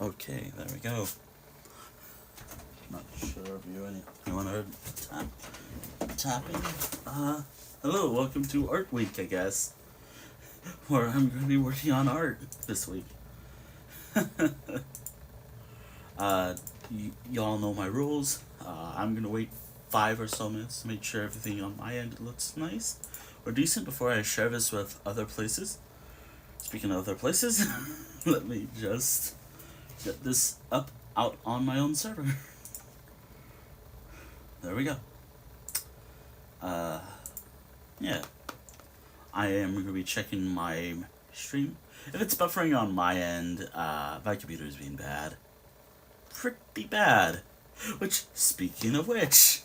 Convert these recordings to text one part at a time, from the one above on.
Okay, there we go. Not sure if anyone heard tapping. Hello, welcome to Art Week, I guess, where I'm going to be working on art this week. Y'all know my rules. I'm going to wait 5 or so minutes to make sure everything on my end looks nice or decent before I share this with other places. Speaking of other places, let me just get this out on my own server. There we go. Yeah. I am going to be checking my stream. If it's buffering on my end, my computer's being bad. Pretty bad. Which, speaking of which,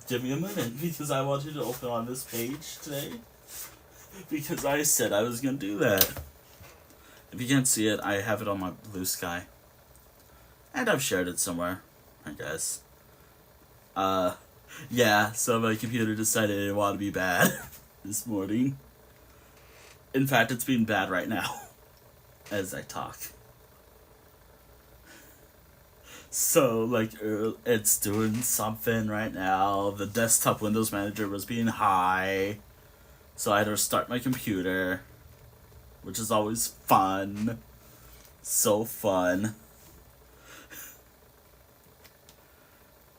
give me a minute, because I want you to open on this page today. Because I said I was going to do that. If you can't see it, I have it on my Blue Sky. And I've shared it somewhere, I guess. Yeah, so my computer decided it didn't want to be bad this morning. In fact, it's being bad right now as I talk. So, like, it's doing something right now. The desktop Windows Manager was being high. So I had to restart my computer, which is always fun. So fun.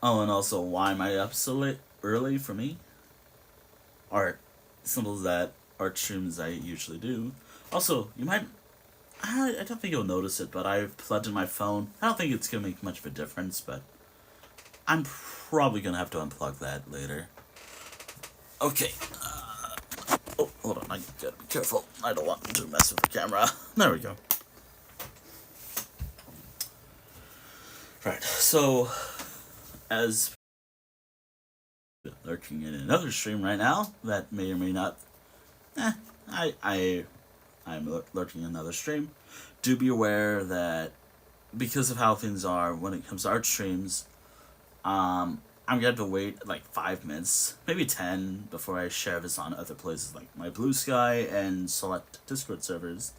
Oh, and also, why am I up so late, early for me? Art. Simple as that. Art streams I usually do. Also, you might... I don't think you'll notice it, but I've plugged in my phone. I don't think it's going to make much of a difference, but I'm probably going to have to unplug that later. Okay. Oh, hold on. I gotta be careful. I don't want to mess with the camera. There we go. Right. So, as lurking in another stream right now that may or may not. I'm lurking in another stream. Do be aware that because of how things are when it comes to art streams, I'm gonna have to wait like 5 minutes, maybe 10, before I share this on other places like my Blue Sky and select Discord servers.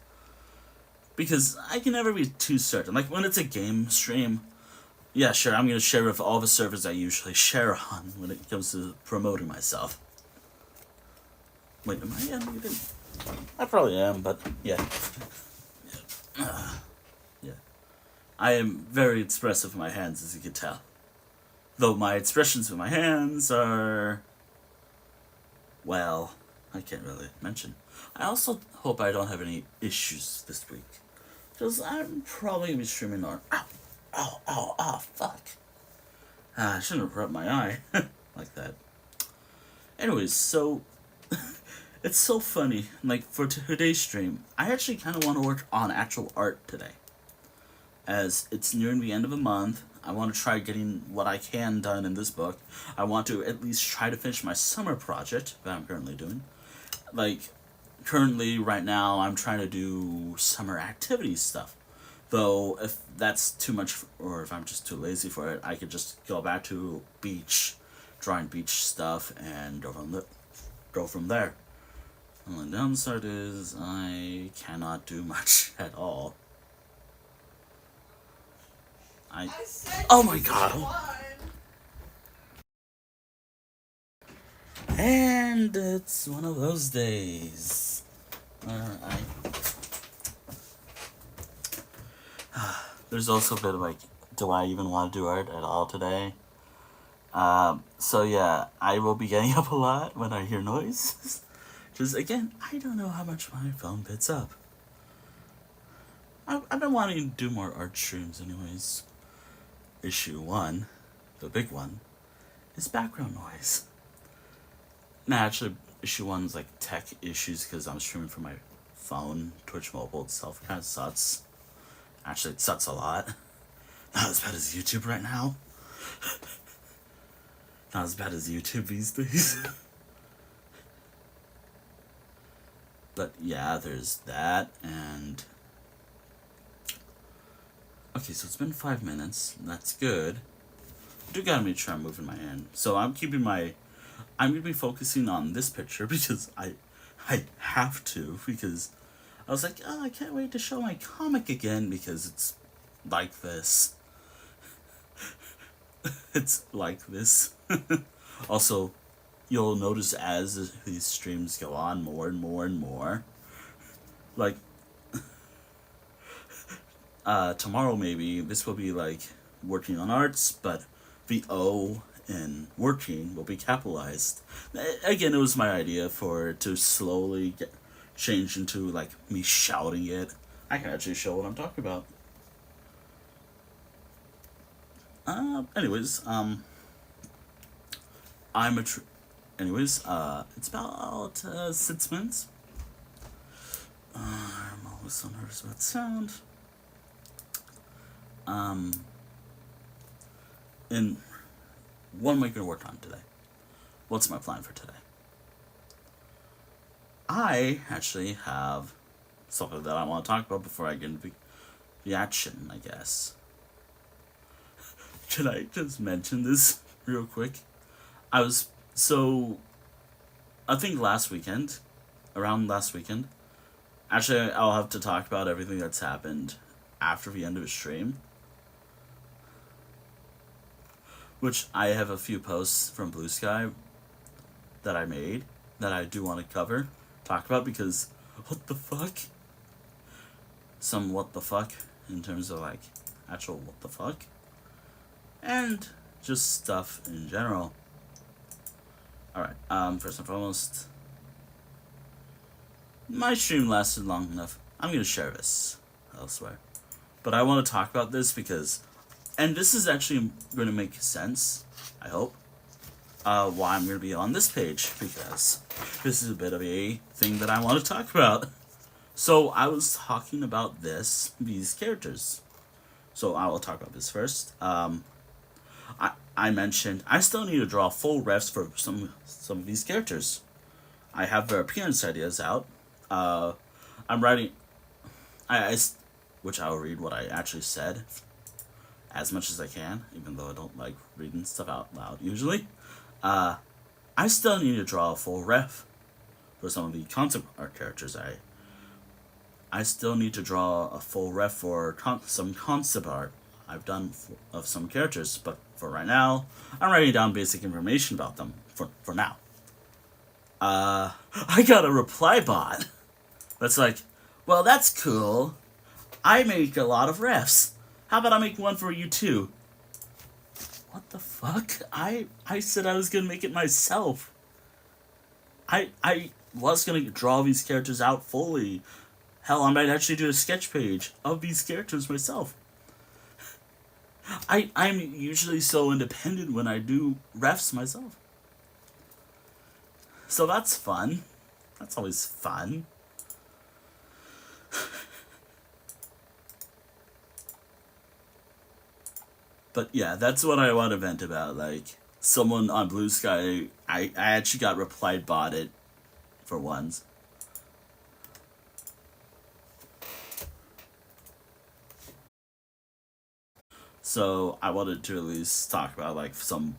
Because I can never be too certain. Like when it's a game stream, yeah, sure, I'm gonna share with all the servers I usually share on when it comes to promoting myself. Wait, am I unmuted? I probably am, but yeah. Yeah. I am very expressive with my hands, as you can tell. Though my expressions with my hands are... well, I can't really mention. I also hope I don't have any issues this week. Because I'm probably going to be streaming on... Ow, fuck. I shouldn't have rubbed my eye like that. Anyways, so... it's so funny. Like, for today's stream, I actually kind of want to work on actual art today. As it's nearing the end of the month, I want to try getting what I can done in this book. I want to at least try to finish my summer project that I'm currently doing. Like, currently, right now, I'm trying to do summer activity stuff. Though, if that's too much, or if I'm just too lazy for it, I could just go back to beach, drawing beach stuff, and go from there. And the downside is, I cannot do much at all. Oh my god! And it's one of those days. There's also a bit of like, do I even want to do art at all today? So yeah, I will be getting up a lot when I hear noise. Just again, I don't know how much my phone picks up. I've been wanting to do more art streams anyways. Issue 1, the big one, is background noise. Nah, actually, issue 1 is like tech issues because I'm streaming from my phone. Twitch Mobile itself kind of sucks. Actually, it sucks a lot. Not as bad as YouTube right now. Not as bad as YouTube these days. But yeah, there's that, and... okay, so it's been 5 minutes. That's good. I do gotta make sure I'm moving my hand. So I'm gonna be focusing on this picture because I have to, because I was like, oh, I can't wait to show my comic again because it's like this. It's like this. Also, you'll notice as these streams go on more and more and more, like, tomorrow maybe this will be like working on arts, but the O in working will be capitalized. Again, it was my idea for it to slowly get change into like me shouting it. I can actually show what I'm talking about. Anyways, I'm a anyways, it's about 6 minutes. I'm always so nervous about sound. And what am I gonna work on today? What's my plan for today? I actually have something that I want to talk about before I get into the action, I guess. Should I just mention this real quick? I think around last weekend, actually, I'll have to talk about everything that's happened after the end of the stream. Which I have a few posts from Blue Sky that I made that I do want to talk about, because what the fuck? Some what the fuck in terms of like actual what the fuck. And just stuff in general. Alright, first and foremost, my stream lasted long enough. I'm gonna share this elsewhere. But I want to talk about this because, and this is actually going to make sense, I hope, why I'm going to be on this page, because this is a bit of a thing that I want to talk about. So I was talking about these characters. So I will talk about this first. I mentioned I still need to draw full refs for some of these characters. I have their appearance ideas out. I'm writing, which I'll read what I actually said as much as I can, even though I don't like reading stuff out loud usually. I still need to draw a full ref for some of the concept art characters. I still need to draw a full ref for some concept art I've done of some characters, but for right now, I'm writing down basic information about them for now. I got a reply bot that's like, well, that's cool. I make a lot of refs. How about I make one for you too? What the fuck? I said I was gonna make it myself. I was gonna draw these characters out fully. Hell, I might actually do a sketch page of these characters myself. I'm usually so independent when I do refs myself. So that's fun. That's always fun. But yeah, that's what I want to vent about. Like, someone on Blue Sky, I actually got replied botted for once. So I wanted to at least talk about like some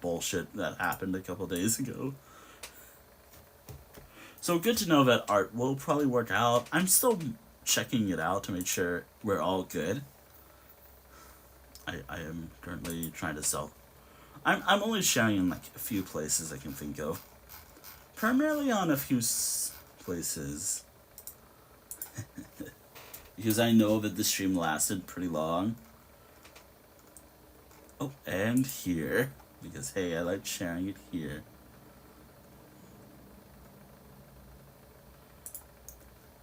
bullshit that happened a couple days ago. So good to know that art will probably work out. I'm still checking it out to make sure we're all good. I am currently trying to sell. I'm only sharing in like a few places I can think of. Primarily on a few places. Because I know that the stream lasted pretty long. Oh, and here. Because hey, I like sharing it here.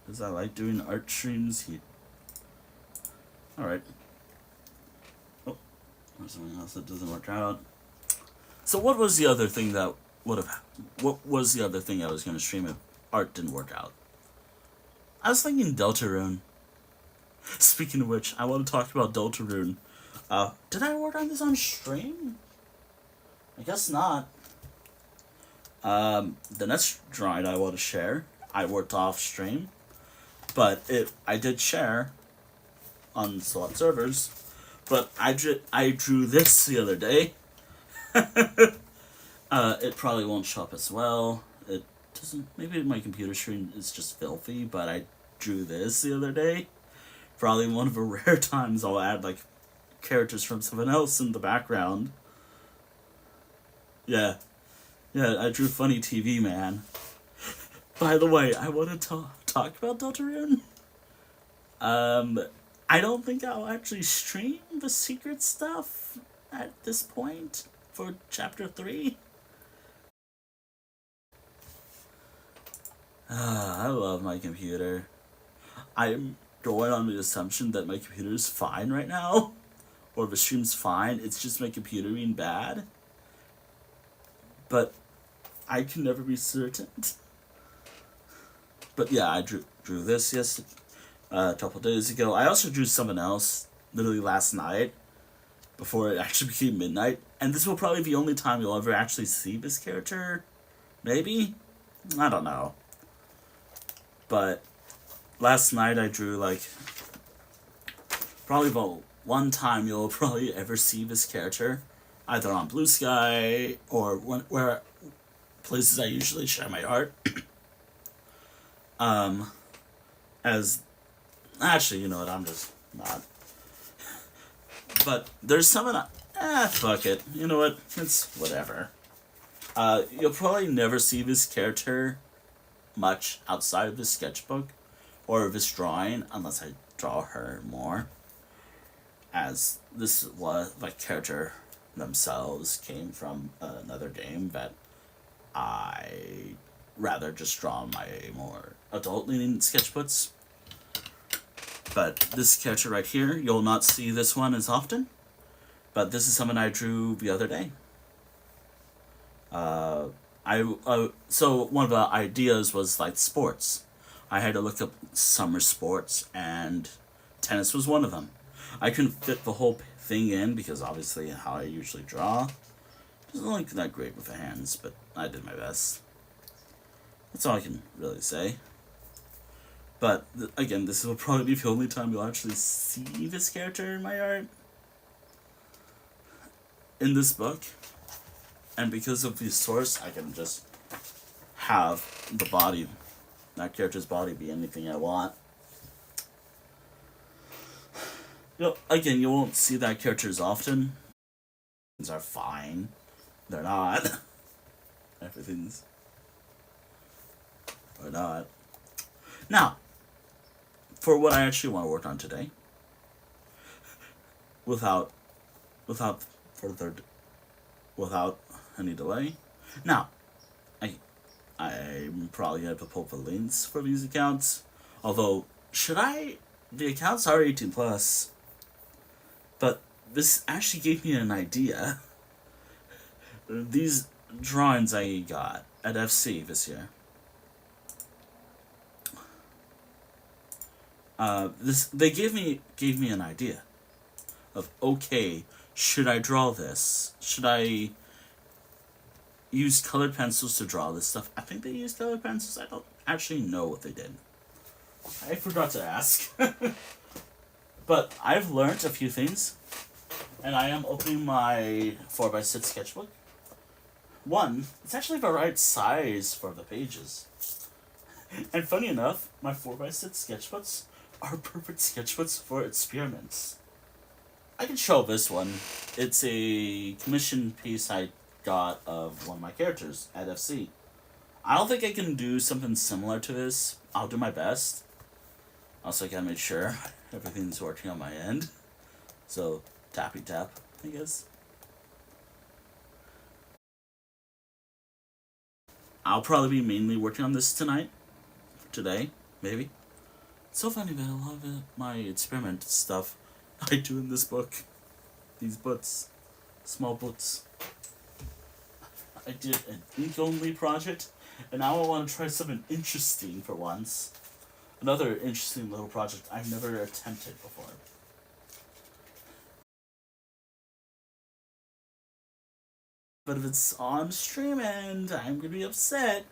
Because I like doing art streams here. Alright. Oh, there's something else that doesn't work out. So what was the other thing that what was the other thing I was going to stream if art didn't work out? I was thinking Deltarune. Speaking of which, I want to talk about Deltarune. Did I work on this on stream? I guess not. The next drawing I want to share, I worked off stream. But I did share on select servers. But I drew this the other day. It probably won't show up as well. It doesn't. Maybe my computer screen is just filthy. But I drew this the other day. Probably one of the rare times I'll add like characters from someone else in the background. Yeah. Yeah, I drew funny TV, man. By the way, I want to talk about Deltarune. I don't think I'll actually stream the secret stuff at this point for chapter 3. I love my computer. I'm going on the assumption that my computer is fine right now, or the stream's fine. It's just my computer being bad. But I can never be certain. But yeah, I drew this a couple days ago. I also drew something else literally last night before it actually became midnight. And this will probably be the only time you'll ever actually see this character. Maybe? I don't know. But last night I drew like probably about one time you'll probably ever see this character, either on Blue Sky or where places I usually share my art. As actually, you know what? I'm just not. But there's something. Fuck it. You know what? It's whatever. You'll probably never see this character much outside of this sketchbook or this drawing unless I draw her more. As this was like character themselves came from another game that I rather just draw my more adult leaning sketchbooks. But this character right here, you'll not see this one as often. But this is something I drew the other day. So one of the ideas was like sports. I had to look up summer sports, and tennis was one of them. I couldn't fit the whole thing in because obviously how I usually draw isn't like that great with the hands, but I did my best. That's all I can really say. But again, this will probably be the only time you'll actually see this character in my art. In this book. And because of the source, I can just have the body, that character's body, be anything I want. You know, again, you won't see that character as often. Things are fine. They're not. Everything's... Or not. Now, for what I actually want to work on today, without any delay. Now, I'm probably gonna pull the links for these accounts. Although, the accounts are 18 plus. But this actually gave me an idea. These drawings I got at FC this year. They gave me an idea of, okay, should I draw this? Should I use colored pencils to draw this stuff? I think they used colored pencils. I don't actually know what they did. I forgot to ask. But I've learned a few things, and I am opening my 4x6 sketchbook. One, it's actually the right size for the pages. And funny enough, my 4x6 sketchbooks are perfect sketchbooks for experiments. I can show this one. It's a commission piece I got of one of my characters at FC. I don't think I can do something similar to this. I'll do my best. Also, I gotta make sure everything's working on my end. So, tappy tap, I guess. I'll probably be mainly working on this today, maybe. It's so funny that a lot of my experiment stuff I do in this book. These books. Small books. I did an ink-only project, and now I want to try something interesting for once. Another interesting little project I've never attempted before. But if it's on stream and I'm gonna be upset.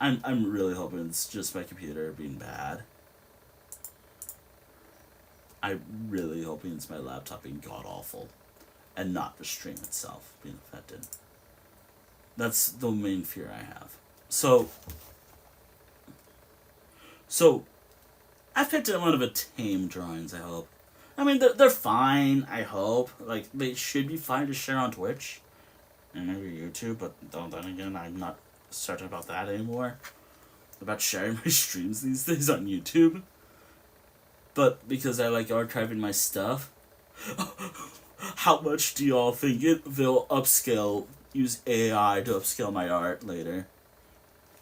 I'm really hoping it's just my computer being bad. I'm really hoping it's my laptop being god-awful and not the stream itself being affected. That's the main fear I have. So, so I picked one of the tame drawings. I hope. I mean, they're fine. I hope. Like they should be fine to share on Twitch and maybe YouTube. But then again, I'm not certain about that anymore. About sharing my streams these days on YouTube. But because I like archiving my stuff, how much do y'all think they'll upscale, use AI to upscale my art later?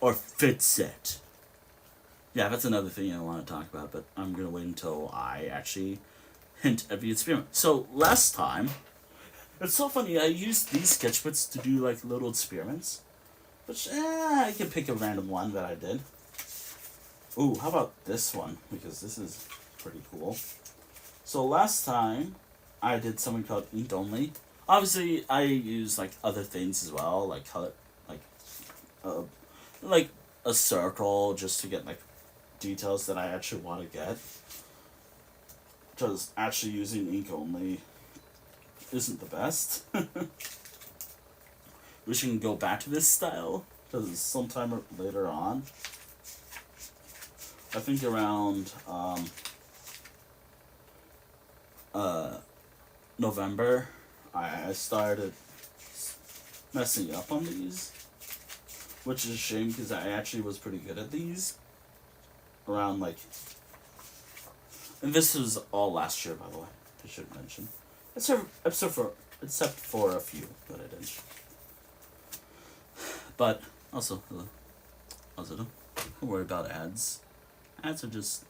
Or fix it? Yeah, that's another thing I want to talk about, but I'm going to wait until I actually hint at the experiment. So, last time, it's so funny, I used these sketchbooks to do, like, little experiments. Which, I can pick a random one that I did. Ooh, how about this one? Because this is pretty cool. So, last time, I did something called Ink Only. Obviously, I use, like, other things as well, like color, like a circle just to get, like, details that I actually want to get. Because actually using ink only isn't the best. We can go back to this style, because sometime later on, I think around November, I started messing up on these, which is a shame because I actually was pretty good at these. Around like, and this was all last year, by the way. I should mention, except for a few that I didn't. But also don't worry about ads. Ads are just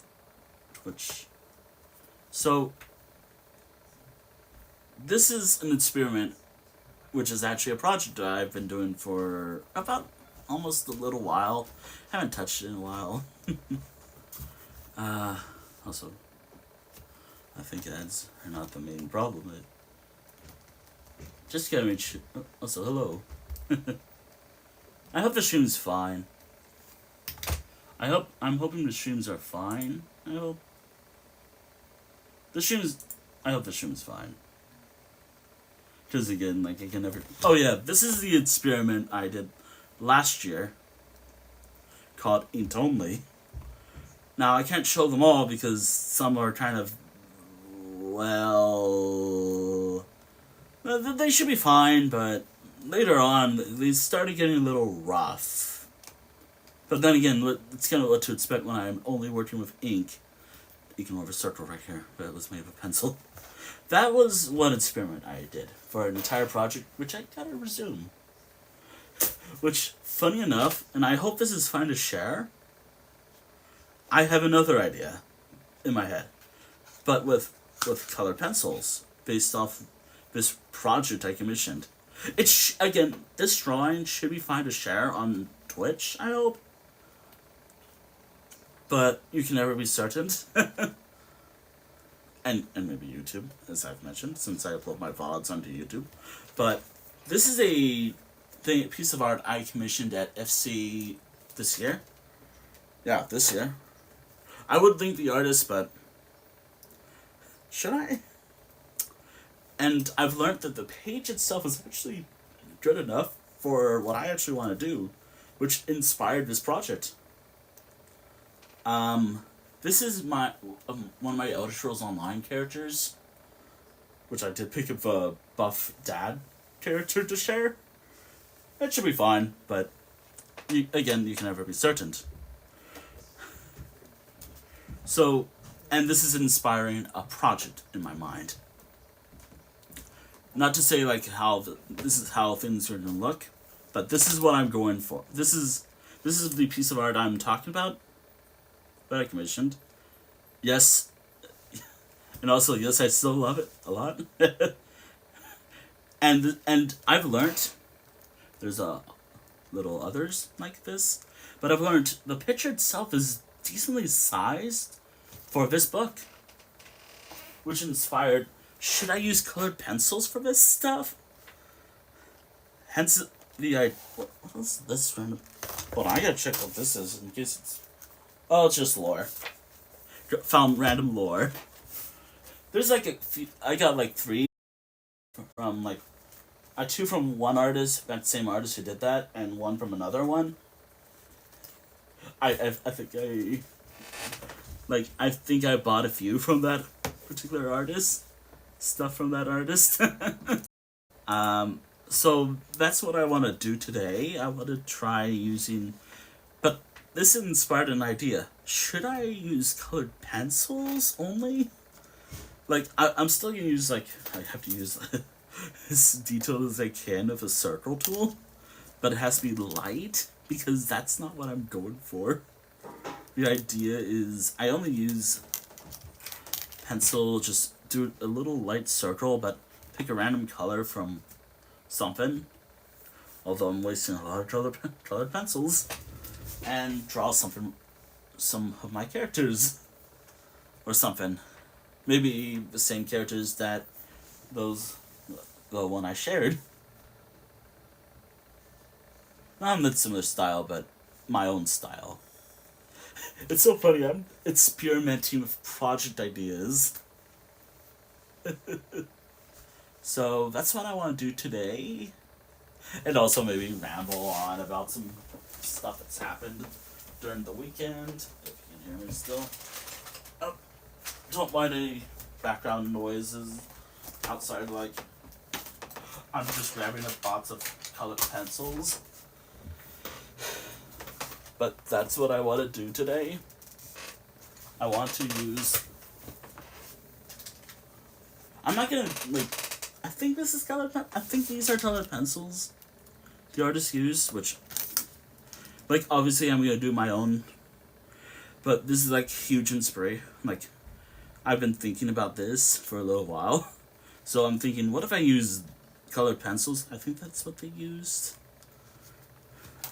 Twitch. So this is an experiment, which is actually a project that I've been doing for about almost a little while. Haven't touched it in a while. Also, I think ads are not the main problem. Just gotta make sure. Also, hello. I hope the stream's fine. I'm hoping the streams are fine. I hope the stream's fine. Because again, like I can never. Oh yeah, this is the experiment I did last year. Called Ink Only. Now, I can't show them all because some are kind of, well, they should be fine, but later on, they started getting a little rough. But then again, it's kind of what to expect when I'm only working with ink. You can move a circle right here, but it was made of a pencil. That was one experiment I did for an entire project, which I gotta resume. Which, funny enough, and I hope this is fine to share, I have another idea in my head, but with colored pencils based off this project I commissioned. Again, this drawing should be fine to share on Twitch, I hope, but you can never be certain. and maybe YouTube, as I've mentioned, since I upload my VODs onto YouTube. But this is a piece of art I commissioned at FC this year. Yeah, this year. I would link the artist, but should I? And I've learned that the page itself is actually good enough for what I actually want to do, which inspired this project. This is my one of my Elder Scrolls Online characters, which I did pick up a buff dad character to share. It should be fine, but again, you can never be certain. So, and this is inspiring a project in my mind. Not to say like this is how things are gonna look, but this is what I'm going for. This is the piece of art I'm talking about that I commissioned. Yes, and also yes, I still love it a lot. and I've learned there's a little others like this, but I've learned the picture itself is decently sized for this book, which inspired, should I use colored pencils for this stuff? Hence the idea. What's this random? Hold on, I gotta check what this is in case it's. Oh, it's just lore. Found random lore. There's like a few. I got like 3 from like. 2 from one artist, that same artist who did that, and 1 from another one. I think I think I bought a few from that particular artist. Stuff from that artist. So that's what I want to do today. I want to try using, but this inspired an idea. Should I use colored pencils only? I'm still gonna use I have to use as detailed as I can with a circle tool, but it has to be light because that's not what I'm going for. The idea is I only use pencil, just do a little light circle, but pick a random color from something. Although I'm wasting a lot of colored pencils, and draw some of my characters or something. Maybe the same characters that the one I shared. Not in a similar style, but my own style. It's so funny, I'm experimenting with project ideas. So that's what I want to do today. And also maybe ramble on about some stuff that's happened during the weekend. If you can hear me still. Oh, don't mind any background noises outside, I'm just grabbing a box of colored pencils. But that's what I want to do today. I want to use... I'm not gonna, I think this is colored I think these are colored pencils the artist used, which... obviously I'm gonna do my own. But this is, huge inspiration. I've been thinking about this for a little while. So I'm thinking, what if I use colored pencils? I think that's what they used.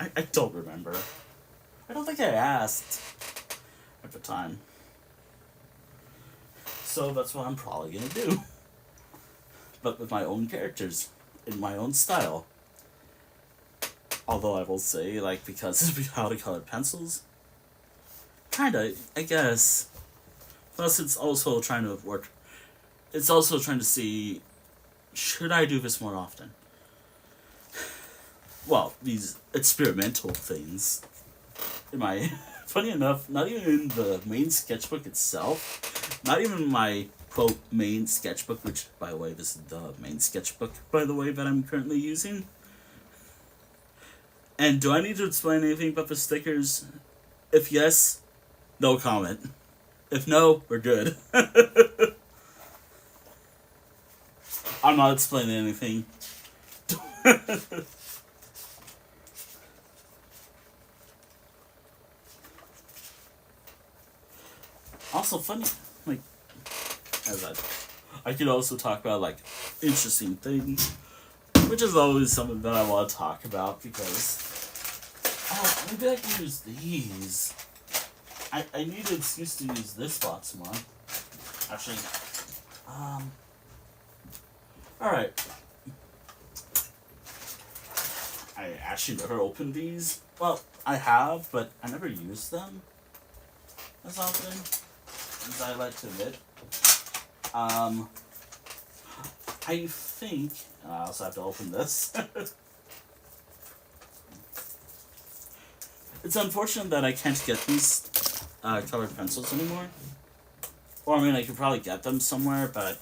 I don't remember. I don't think I asked at the time. So that's what I'm probably gonna do. But with my own characters, in my own style. Although I will say, because of how the colored pencils, kinda, I guess. Plus, it's also trying to work. It's also trying to see, should I do this more often? Well, these experimental things. Funny enough, not even in the main sketchbook itself, not even my, quote, main sketchbook, which, by the way, this is the main sketchbook, by the way, that I'm currently using. And do I need to explain anything about the stickers? If yes, no comment. If no, we're good. I'm not explaining anything. Also funny, as I could also talk about, interesting things, which is always something that I want to talk about, because, maybe I can use these. I need an excuse to use this box more. Actually, alright. I actually never opened these. Well, I have, but I never used them as often as I like to admit. I think, I also have to open this. It's unfortunate that I can't get these colored pencils anymore. Or, I could probably get them somewhere, but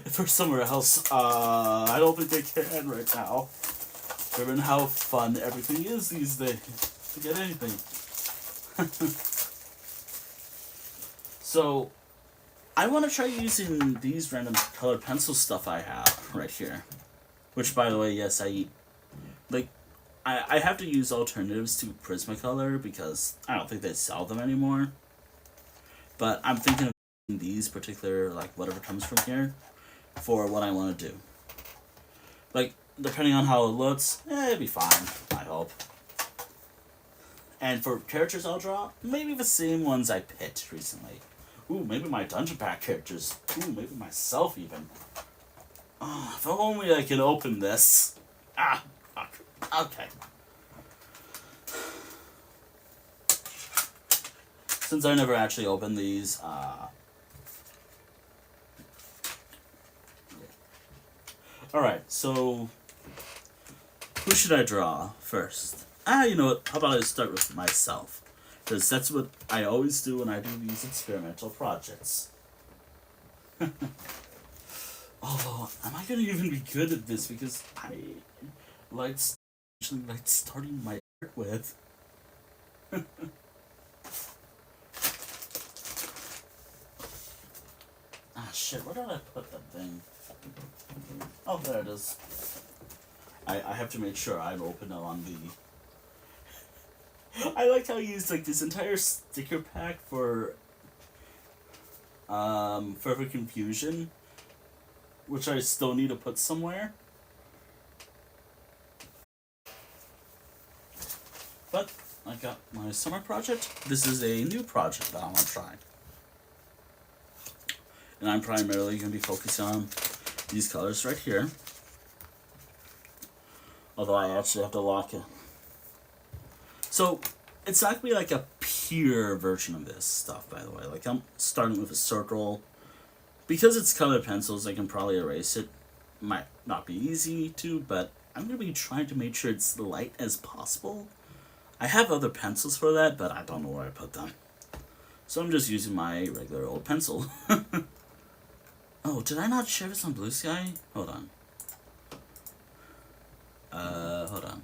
if they're somewhere else, I don't think they can right now. Given how fun everything is these days to get anything. So, I want to try using these random colored pencil stuff I have right here. Which, by the way, yes, I have to use alternatives to Prismacolor because I don't think they sell them anymore. But I'm thinking of using these particular, whatever comes from here, for what I want to do. Depending on how it looks, it'd be fine, I hope. And for characters I'll draw, maybe the same ones I picked recently. Ooh, maybe my Dungeon Pack characters. Ooh, maybe myself even. Oh, if only I could open this. Ah, fuck. Okay. Since I never actually opened these, Alright, so who should I draw first? You know what? How about I start with myself? Because that's what I always do when I do these experimental projects. Although, am I gonna even be good at this? Because I like actually like starting my work with. Ah, shit, where did I put that thing? Oh, there it is. I have to make sure I'm open on the. I like how he used like this entire sticker pack for Further Confusion, which I still need to put somewhere. But I got my summer project. This is a new project that I want to try. And I'm primarily going to be focusing on these colors right here. Although I actually have to lock it. So, it's not going to be like a pure version of this stuff, by the way. Like, I'm starting with a circle. Because it's colored pencils, I can probably erase it. Might not be easy to, but I'm going to be trying to make sure it's light as possible. I have other pencils for that, but I don't know where I put them. So I'm just using my regular old pencil. Oh, did I not share this on Blue Sky? Hold on. Hold on.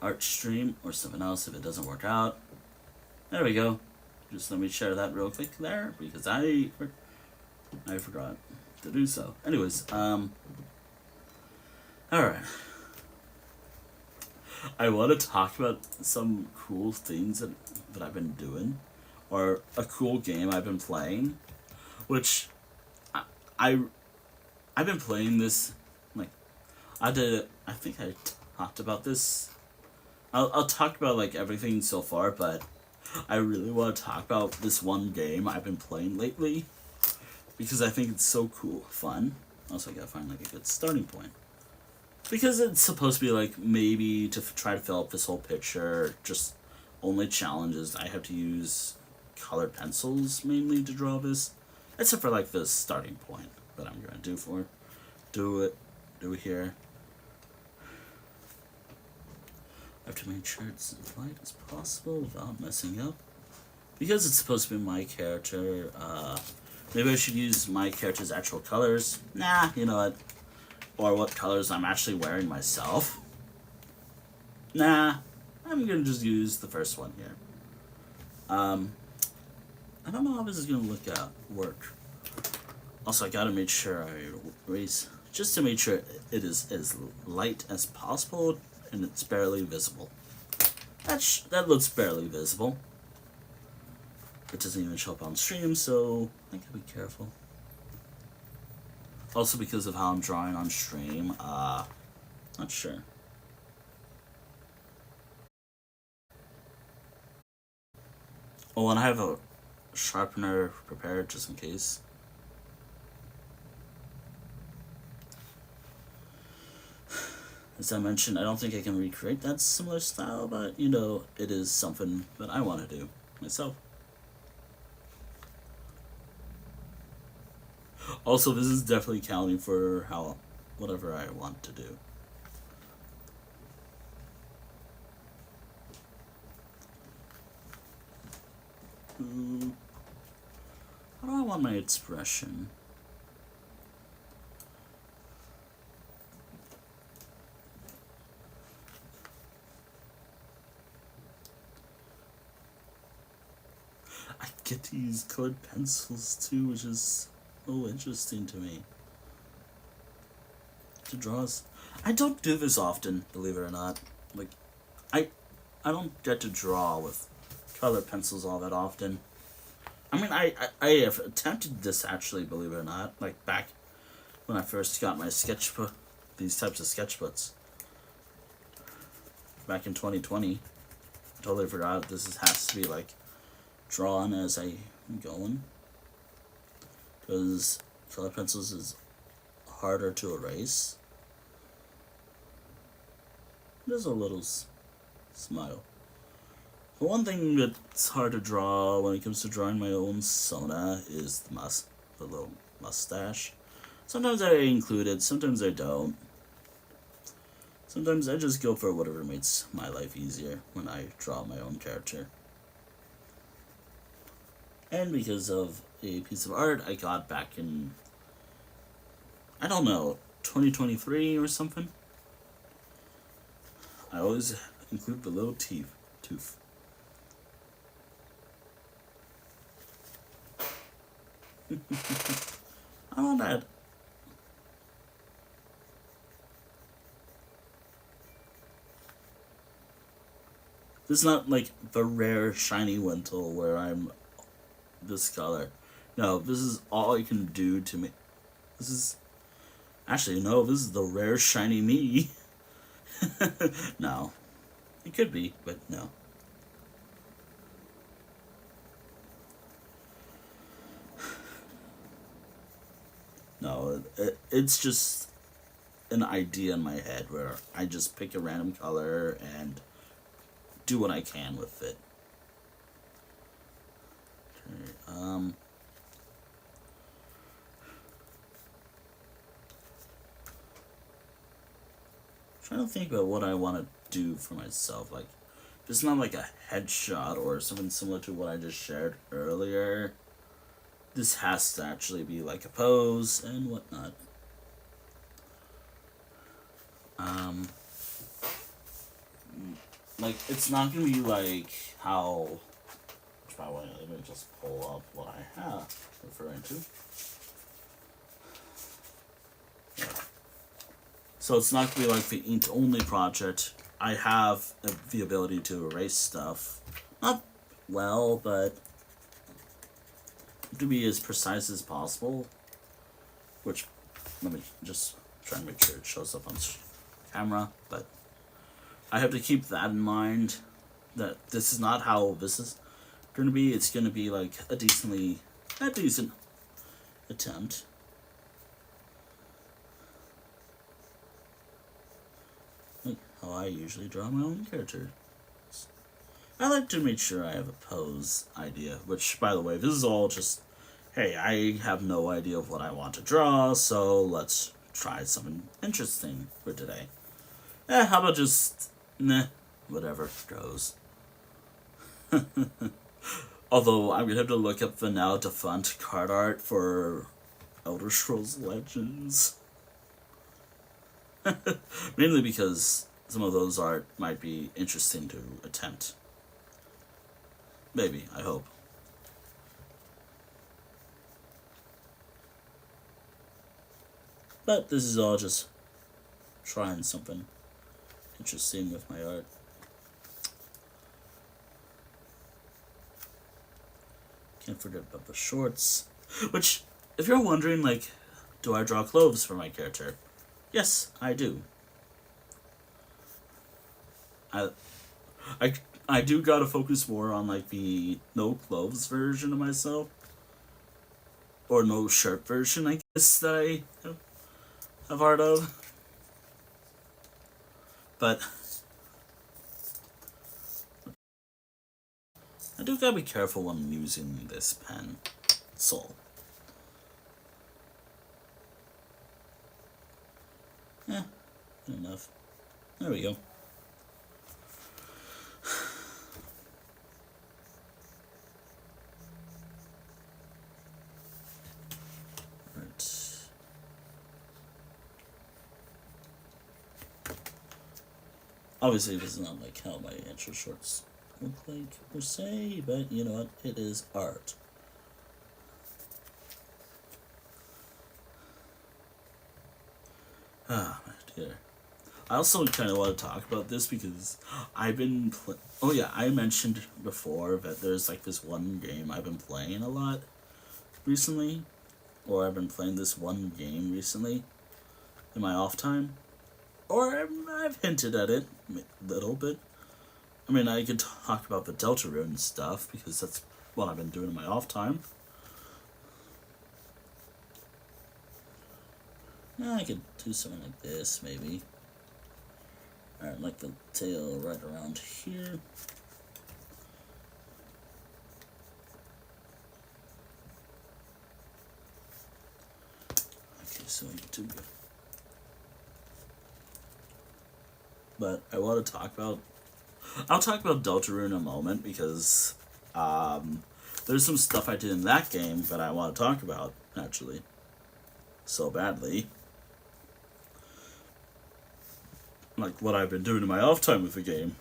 Artstream or something else if it doesn't work out. There we go. Just let me share that real quick there because I forgot to do so. Anyways, alright. I want to talk about some cool things that I've been doing, or a cool game I've been playing, which I've been playing this, like, I think I talked about this. I'll talk about, like, everything so far, but I really want to talk about this one game I've been playing lately, because I think it's so cool, fun. Also, I gotta find, like, a good starting point. Because it's supposed to be, like, maybe to try to fill up this whole picture, just only challenges. I have to use colored pencils, mainly, to draw this. Except for, like, the starting point that I'm gonna do it here. I have to make sure it's as light as possible without messing up. Because it's supposed to be my character, maybe I should use my character's actual colors. Nah, you know what? Or what colors I'm actually wearing myself. Nah, I'm gonna just use the first one here. I don't know how this is gonna work. Also, I gotta make sure I raise, just to make sure it is as light as possible and it's barely visible. That looks barely visible. It doesn't even show up on stream, so I gotta be careful. Also, because of how I'm drawing on stream, not sure. Oh, and I have a sharpener prepared just in case. As I mentioned, I don't think I can recreate that similar style, but, you know, it is something that I want to do myself. Also, this is definitely counting for whatever I want to do. How do I want my expression? I get to use colored pencils too, which is so interesting to me. To draw. I don't do this often, believe it or not. Like, I don't get to draw with colored pencils all that often. I mean, I have attempted this actually, believe it or not, like back when I first got my sketchbook, these types of sketchbooks. Back in 2020. I totally forgot this has to be like drawn as I'm going. Because color pencils is harder to erase. There's a little smile. The one thing that's hard to draw when it comes to drawing my own Sona is the little mustache. Sometimes I include it, sometimes I don't. Sometimes I just go for whatever makes my life easier when I draw my own character. And because of a piece of art I got back in, I don't know, 2023 or something, I always include the little tooth. I want that. This is not like the rare shiny Wintel where I'm this color. No, this is all I can do to make. This is actually no. This is the rare shiny me. No, it could be, but no. No, it's just an idea in my head where I just pick a random color and do what I can with it. Okay, trying to think about what I want to do for myself. Like, if it's not like a headshot or something similar to what I just shared earlier, this has to actually be like a pose and whatnot. Like, it's not gonna be like how. Let me just pull up what I have referring to. Yeah. So it's not gonna be like the ink only project. I have the ability to erase stuff. Not well, but to be as precise as possible. Which, let me just try and make sure it shows up on camera. But I have to keep that in mind. That this is not how this is going to be. It's going to be like a decent attempt. Like how I usually draw my own character. I like to make sure I have a pose idea, which, by the way, this is all just, hey, I have no idea of what I want to draw, so let's try something interesting for today. How about just, whatever goes. Although, I'm gonna have to look up the now defunct card art for Elder Scrolls Legends. Mainly because some of those art might be interesting to attempt. Maybe, I hope. But this is all just trying something interesting with my art. Can't forget about the shorts. Which, if you're wondering, like, do I draw clothes for my character? Yes, I do. I do gotta focus more on like the no clothes version of myself, or no shirt version, I guess, that I have art of. But I do gotta be careful when using this pen. Soul. Yeah, good enough. There we go. Obviously, this is not like how my intro shorts look like per se, but you know what? It is art. Ah, my dear. I also kind of want to talk about this because I've been oh yeah, I mentioned before that there's like this one game I've been playing a lot recently, or I've been playing this one game recently in my off time, or I've hinted at it a little bit. I mean, I could talk about the Deltarune stuff because that's what I've been doing in my off time. I could do something like this, maybe. Alright, like the tail right around here. Okay, so I do go. but I want to talk about. I'll talk about Deltarune in a moment because there's some stuff I did in that game that I want to talk about actually, so badly. Like what I've been doing in my off time with the game.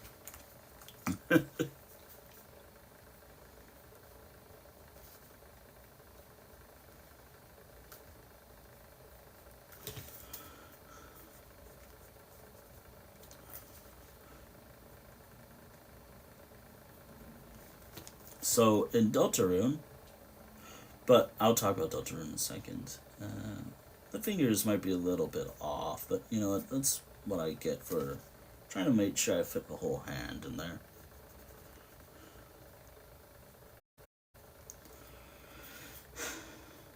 So in Deltarune, but I'll talk about Deltarune in a second. The fingers might be a little bit off, but you know what? That's what I get for trying to make sure I fit the whole hand in there.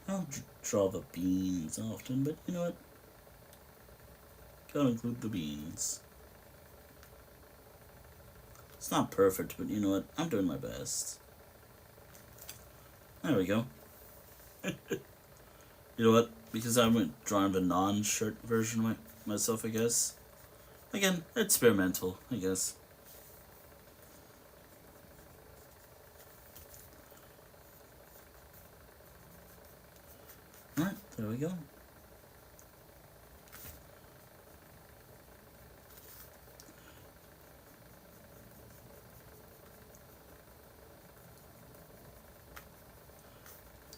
I'll draw the beans often, but you know what? Gotta include the beans. It's not perfect, but you know what? I'm doing my best. There we go. You know what? Because I'm drawing the non-shirt version of myself, I guess. Again, experimental, I guess. Alright, there we go.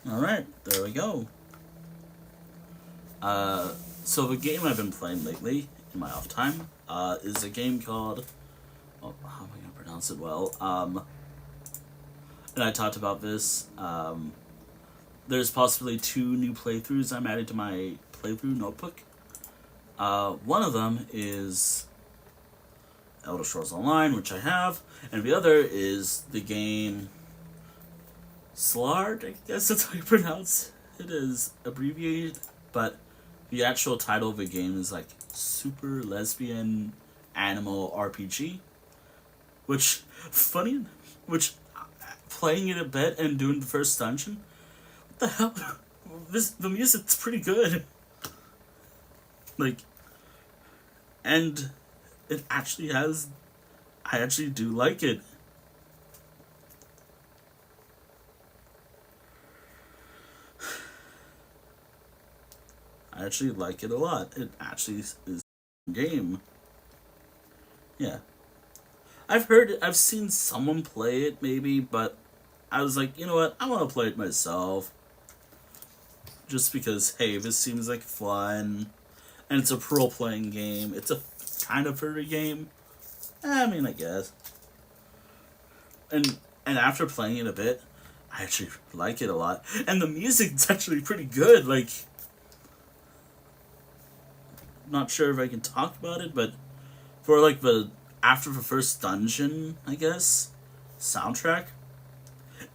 Alright, there we go. So the game I've been playing lately, in my off time, is a game called... Oh, how am I going to pronounce it well? And I talked about this. There's possibly 2 new playthroughs I'm adding to my playthrough notebook. One of them is Elder Scrolls Online, which I have, and the other is the game Slard, I guess that's how you pronounce it. Is abbreviated, but the actual title of the game is like Super Lesbian Animal RPG, which playing it a bit and doing the first dungeon, what the hell? The music's pretty good. Like, and it actually has. I actually do like it. I actually like it a lot. It actually is a game. Yeah. I've seen someone play it maybe, but I was like, you know what? I want to play it myself. Just because, hey, this seems like fun. And it's a role-playing game. It's a kind of furry game. I mean, I guess. And after playing it a bit, I actually like it a lot. And the music's actually pretty good. Like, not sure if I can talk about it, but for like after the first dungeon, I guess, soundtrack,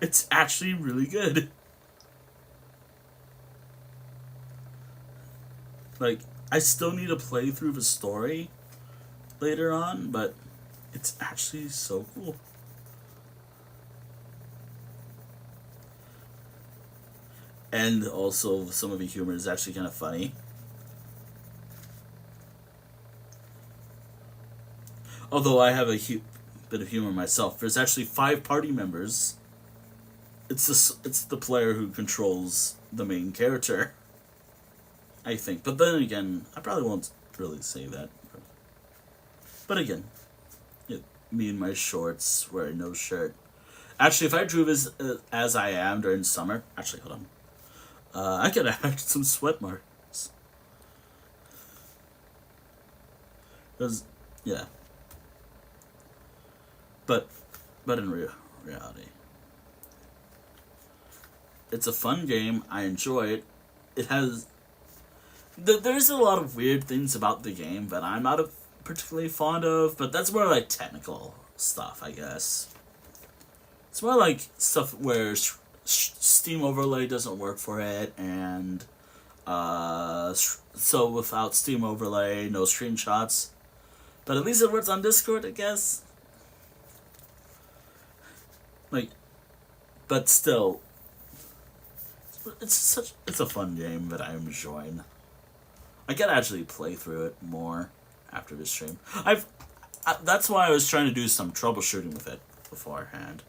it's actually really good. Like, I still need to play through the story later on, but it's actually so cool. And also, some of the humor is actually kind of funny. Although I have a bit of humor myself. There's actually 5 party members. It's the player who controls the main character, I think. But then again, I probably won't really say that. But again, yeah, me in my shorts, wearing no shirt. Actually, if I drew this as I am during summer... Actually, hold on. I could add some sweat marks. Yeah. But in reality, it's a fun game. I enjoy it. It has... There's a lot of weird things about the game that I'm not particularly fond of, but that's more like technical stuff, I guess. It's more like stuff where Steam Overlay doesn't work for it, and so without Steam Overlay, no screenshots. But at least it works on Discord, I guess. Like, but still, it's a fun game that I'm enjoying. I could actually play through it more after this stream. That's why I was trying to do some troubleshooting with it beforehand.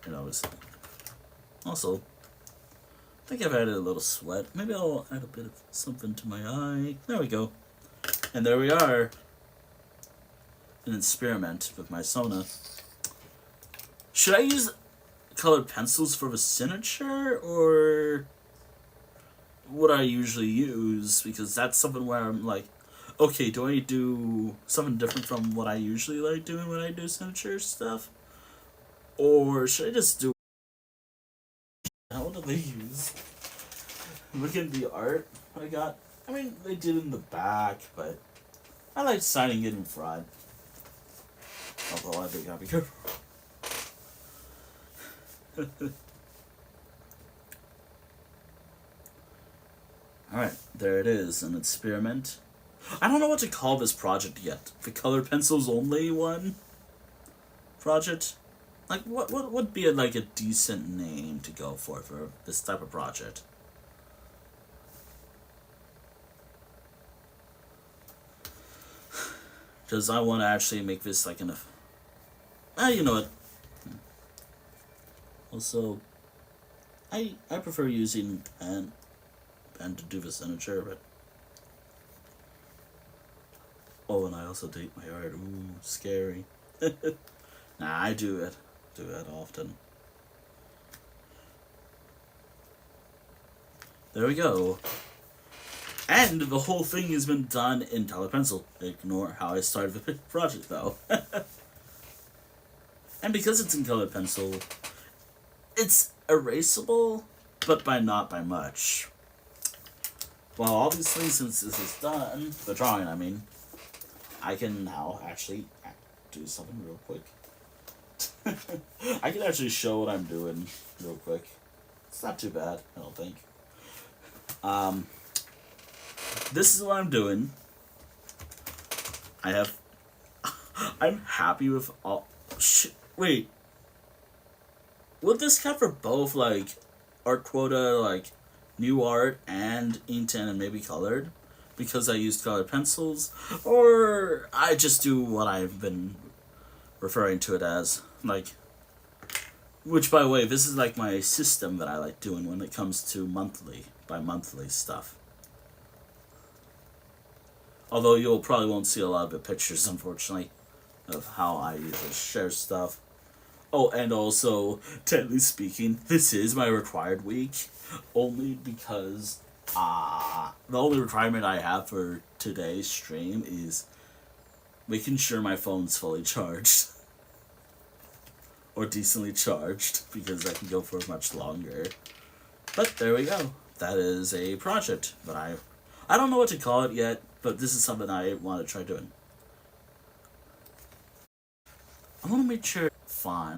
And I was also, I think I've added a little sweat. Maybe I'll add a bit of something to my eye. There we go. And there we are. An experiment with my Sona. Should I use colored pencils for the signature, or what I usually use? Because that's something where I'm like, okay, do I do something different from what I usually like doing when I do signature stuff? Or should I just do... How do they use? Look at the art I got. I mean, they did in the back, but I like signing it in front. Although I think I'll be careful. Alright, there it is, an experiment. I don't know what to call this project yet. The colored pencils only one project? Like, what would be like a decent name to go for this type of project? Because I want to actually make this like an... you know what? Also, I prefer using pen to do the signature, but... Oh, and I also date my art. Ooh, scary. Nah, I do it often. There we go. And the whole thing has been done in colored pencil. Ignore how I started the project, though. And because it's in colored pencil, it's erasable, but not by much. Well, obviously, since this is done, the drawing, I mean, I can now actually do something real quick. I can actually show what I'm doing real quick. It's not too bad, I don't think. This is what I'm doing. I'm happy with all... Wait. Would this cover both, like, art quota, like, new art and inked and maybe colored? Because I used colored pencils? Or I just do what I've been referring to it as? Like, which, by the way, this is like my system that I like doing when it comes to bi-monthly stuff. Although you'll probably won't see a lot of the pictures, unfortunately, of how I usually share stuff. Oh, and also, technically speaking, this is my required week, only because the only requirement I have for today's stream is making sure my phone's fully charged. Or decently charged, because I can go for much longer. But there we go. That is a project that I don't know what to call it yet, but this is something I want to try doing. I want to make sure it's fine.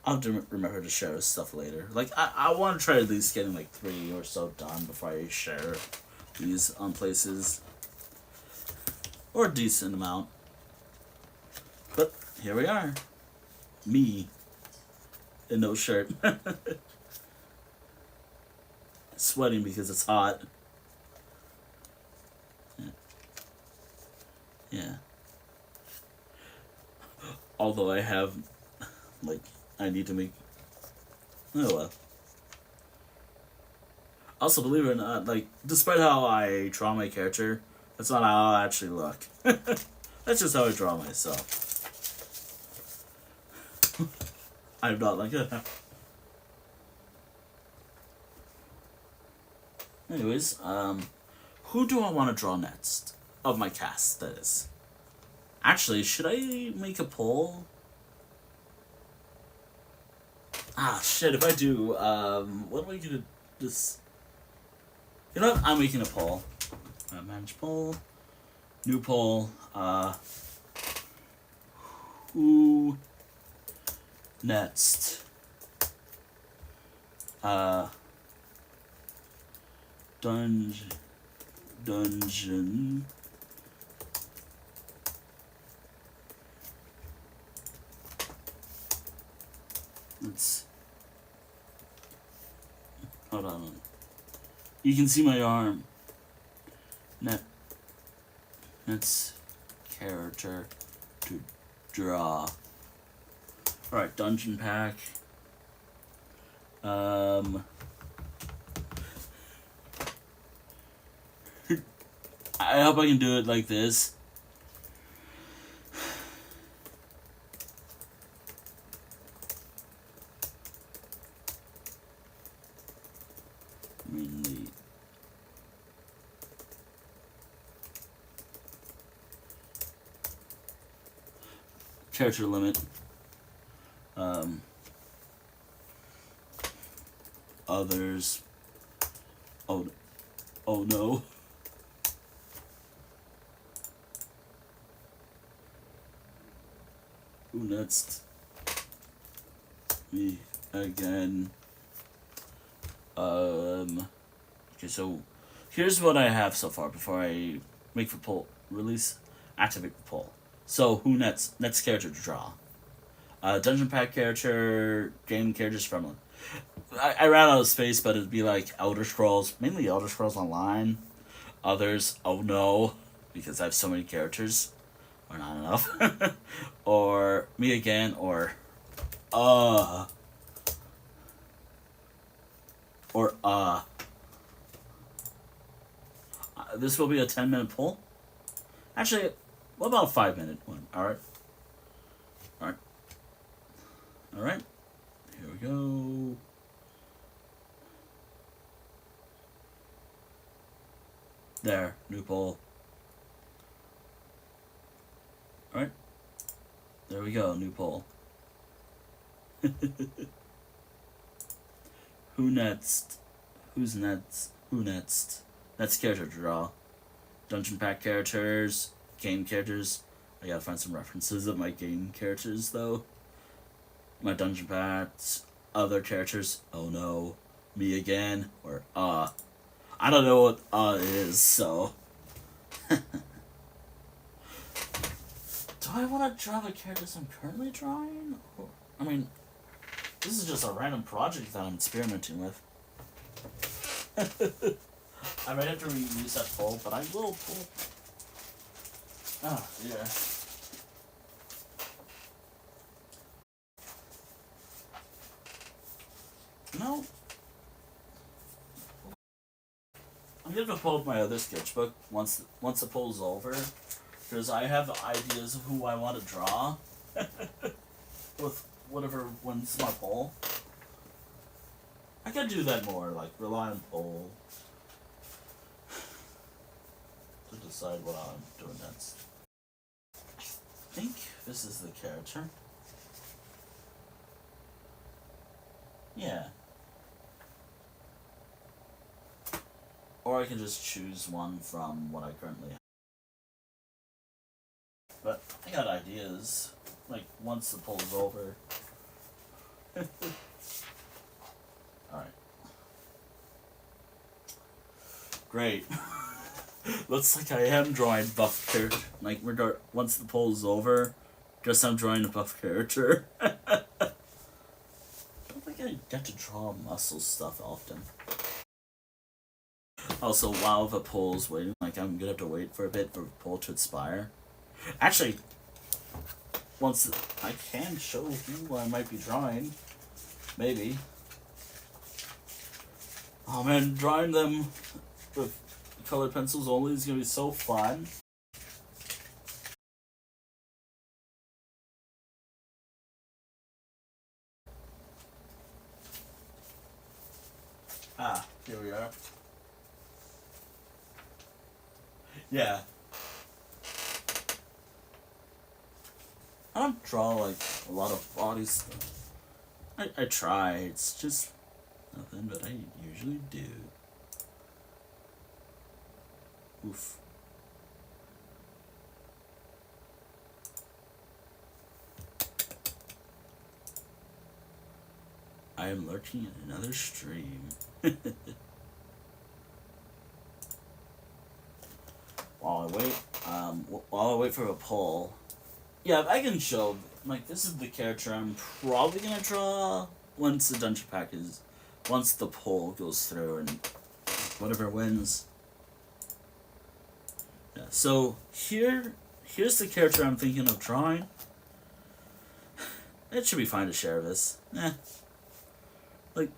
I'll have to remember to share this stuff later. Like, I want to try at least getting like 3 or so done before I share these on places. Or a decent amount. But here we are. Me. In no shirt. Sweating because it's hot. Yeah. Although I have, like, I need to make... Oh well. Also, believe it or not, like, despite how I draw my character, that's not how I actually look. That's just how I draw myself. I'm not like that. Anyways, who do I want to draw next? Of my cast, that is. Actually, should I make a poll? Ah, shit, if I do, what am I gonna just... You know what? I'm making a poll. Manage poll. New poll. Who next? Dungeon. Let's... Hold on. You can see my arm. It's character to draw. Alright, dungeon pack. I hope I can do it like this. Mainly. Character limit. Others. Oh no. Who next? Me again. Okay, so here's what I have so far before I make the poll. Activate the poll. So who next character to draw? Dungeon pack character, game characters from. I ran out of space, but it'd be like Elder Scrolls, mainly Elder Scrolls Online. Others, oh no, because I have so many characters, or not enough. Or me again, or this will be a 10-minute poll. Actually, what about a 5-minute one? Alright. Alright. Here we go. There, new poll. Alright. There we go, new poll. Who next? Who's next? Who next? Next character to draw. Dungeon pack characters, game characters. I gotta find some references of my game characters though. My dungeon packs, other characters. Oh no, me again, or I don't know what is, so. Do I want to draw the characters I'm currently drawing? I mean, this is just a random project that I'm experimenting with. I might have to reuse that poll, but I will pull. Oh, yeah. No. I'm gonna pull up my other sketchbook once the poll's over, because I have ideas of who I want to draw with whatever wins my poll. I could do that more, like rely on poll to decide what I'm doing next. I think this is the character. Yeah. Or I can just choose one from what I currently have. But I got ideas, like once the poll's over. Alright. Great. Looks like I am drawing buff character. Like, once the poll's over, guess I'm drawing a buff character. I don't think I get to draw muscle stuff often. Also, while the poll's waiting, like, I'm gonna have to wait for a bit for the poll to expire. Actually, once I can show who I might be drawing, maybe. Oh man, drawing them with colored pencils only is gonna be so fun. Here we are. Yeah. I don't draw like a lot of body stuff. I try, it's just nothing that I usually do. Oof. I am lurking in another stream. While I wait for a poll. Yeah, I can show, like, this is the character I'm probably gonna draw once the dungeon pack is, once the poll goes through and whatever wins. Yeah, so here's the character I'm thinking of drawing. It should be fine to share this. Like,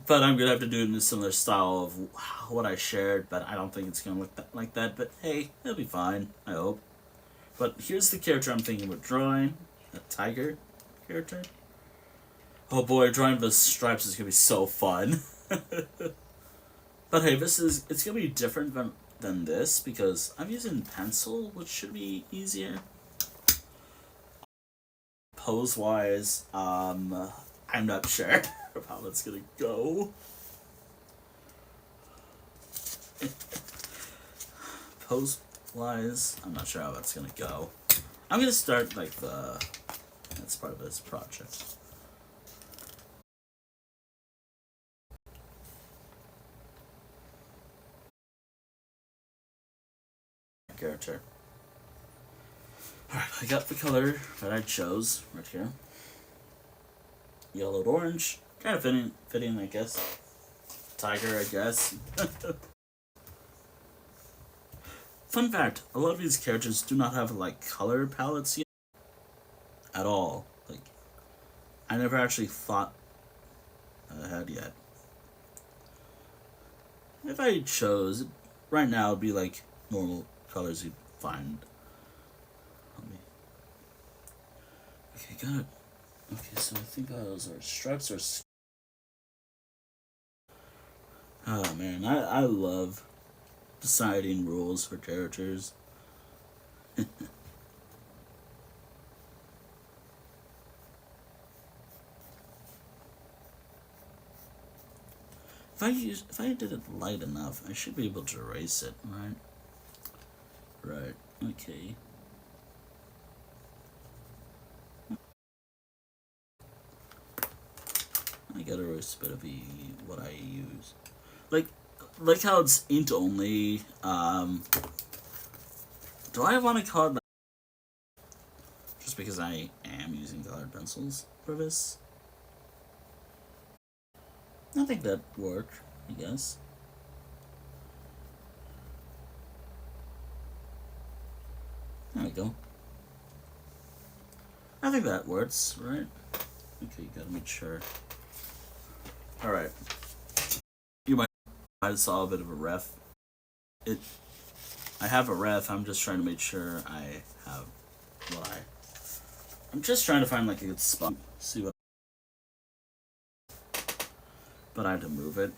but I'm gonna have to do it in a similar style of what I shared. But I don't think it's gonna look like that. But hey, it'll be fine. I hope. But here's the character I'm thinking of drawing. A tiger character. Oh boy, drawing the stripes is gonna be so fun. But hey, it's gonna be different than this because I'm using pencil, which should be easier. Pose wise, I'm not sure how that's gonna go. Pose wise, I'm not sure how that's gonna go. I'm gonna start like that's part of this project. Character. Alright, I got the color that I chose right here. Yellowed orange. Kind of fitting, I guess. Tiger, I guess. Fun fact, a lot of these characters do not have like color palettes yet. At all. Like, I never actually thought ahead yet. If I chose, right now it'd be like normal colors you'd find. Okay, got it. Okay, so I think those are stripes or. Oh man, I love deciding rules for characters. If if I did it light enough, I should be able to erase it, right? Right. Okay. I gotta erase a bit of what I use. Like how it's int only. Do I want to call it just because I am using colored pencils for this? I think that worked, I guess. There we go. I think that works, right? Okay, you gotta make sure. Alright. You might have saw a bit of a ref. I have a ref, I'm just trying to make sure I have what I'm just trying to find like a good spot. See what. But I had to move it.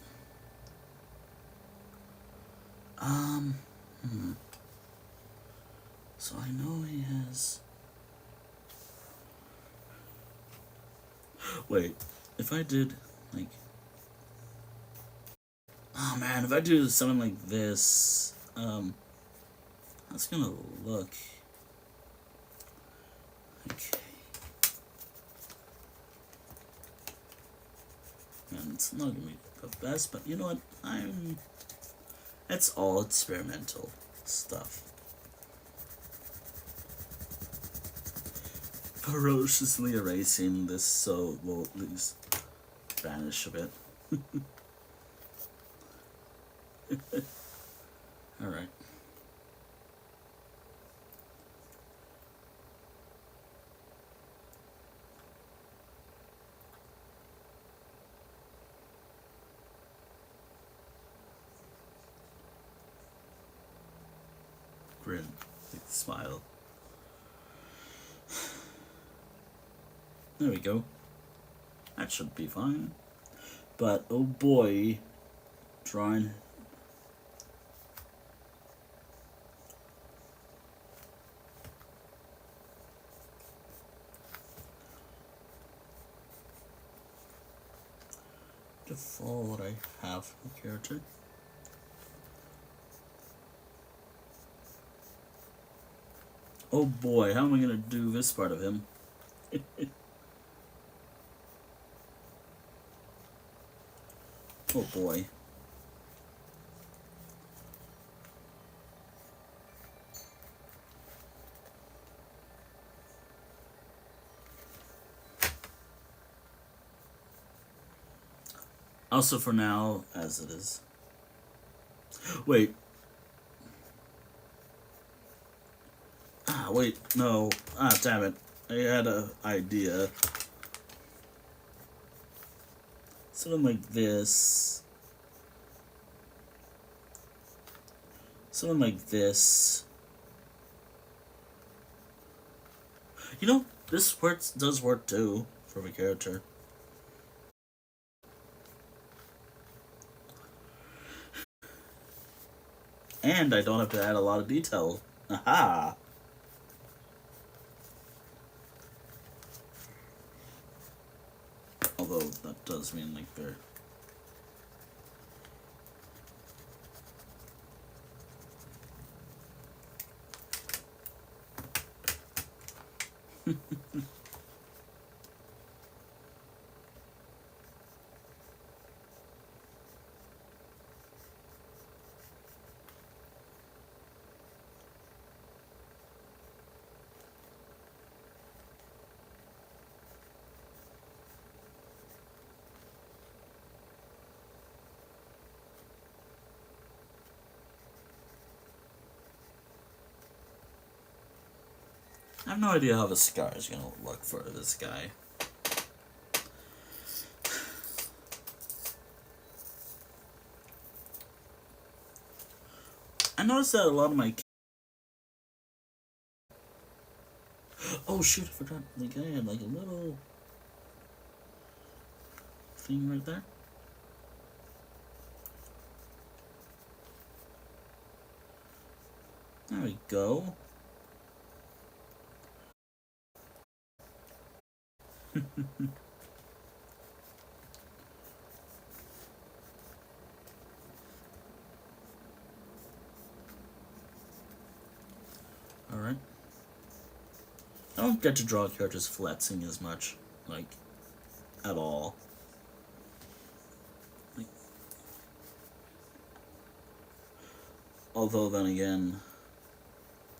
So I know he has. Wait, if I did like. Oh man, if I do something like this, that's gonna look. Okay. And it's not gonna be the best, but you know what? It's all experimental stuff. Ferociously erasing this so will at least vanish a bit. Alright. Grin. Like smile. There we go. That should be fine. But oh boy, drawing. To follow what I have for the character. Oh boy, how am I gonna do this part of him? Oh boy. Also for now, as it is. Wait. Ah, wait, no. Ah, damn it. I had an idea. Something like this. Something like this. You know, this works, does work too for a character. And I don't have to add a lot of detail. Aha! Although that does mean like they're. I have no idea how the scar is gonna look for this guy. I noticed that a lot of my. Oh shoot! I forgot. The guy had like a little thing right there. There we go. Alright. I don't get to draw characters flexing as much. Like, at all. Like, although, then again,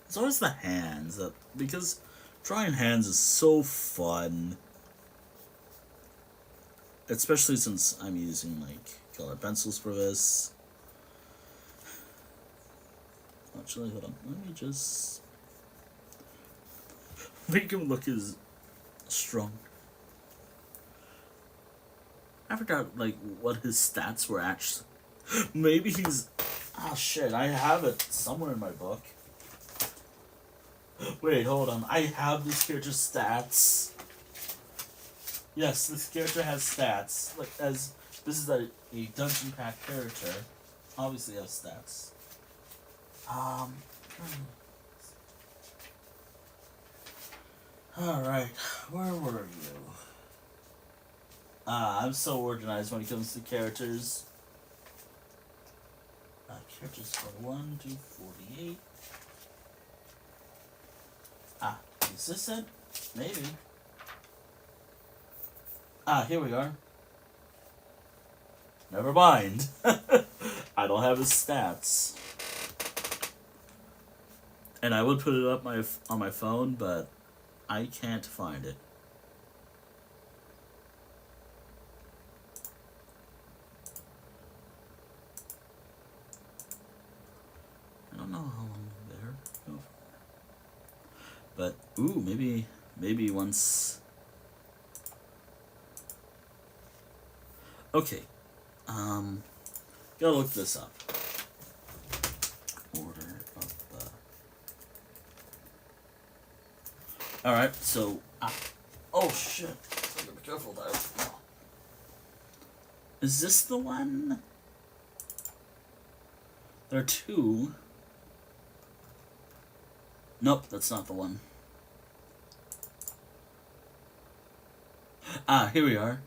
it's always the hands that. Because drawing hands is so fun. Especially since I'm using, like, colored pencils for this. Actually, hold on. Let me just make him look as strong. I forgot, like, what his stats were actually. Maybe he's. Ah, shit. I have it somewhere in my book. Wait, hold on. I have this character's stats. Yes, this character has stats. Like, as this is a dungeon pack character, obviously has stats. Alright, where were you? I'm so organized when it comes to characters. Characters for 1 to 48. Ah, is this it? Maybe. Ah, here we are. Never mind. I don't have his stats. And I would put it up on my phone, but I can't find it. I don't know how long they're go for. But ooh, maybe once. Okay. Gotta look this up. Order of the. Alright, so. Oh shit. So be careful there. Oh. Is this the one? There are two. Nope, that's not the one. Ah, here we are.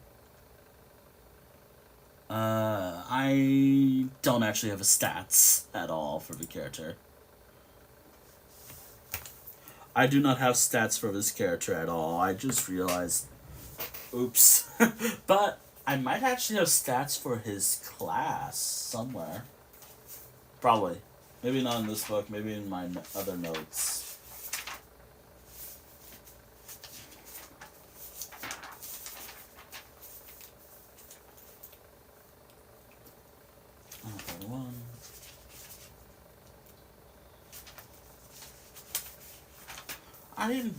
I don't actually have a stats at all for the character. I do not have stats for this character at all. I just realized. Oops. But I might actually have stats for his class somewhere. Probably. Maybe not in this book, maybe in my other notes. I mean,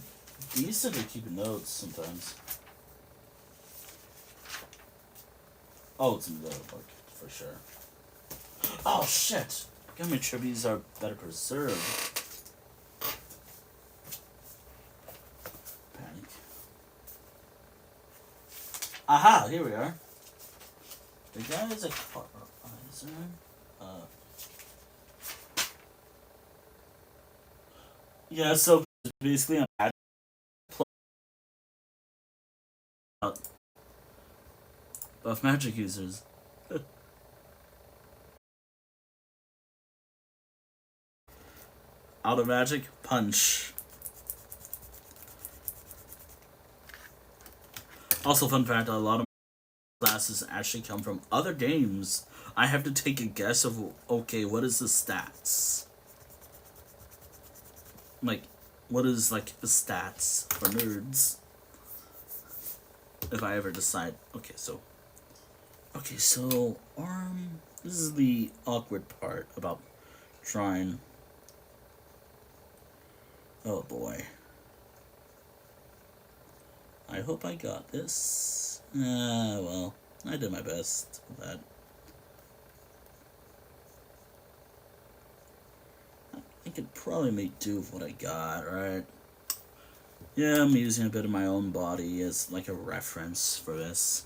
decent at keeping notes sometimes. Oh, it's in the book, for sure. Oh, shit! Gotta make sure these are better preserved. Panic. Aha! Here we are. The guy is a carpenter. Yeah, so basically, I'm buff magic users. Auto magic punch. Also, fun fact: a lot of classes actually come from other games. I have to take a guess of okay, what is the stats? Like, what is like the stats for nerds? If I ever decide, okay, so this is the awkward part about trying. Oh boy. I hope I got this. Well, I did my best with that. I could probably make do with what I got, right? Yeah, I'm using a bit of my own body as like a reference for this.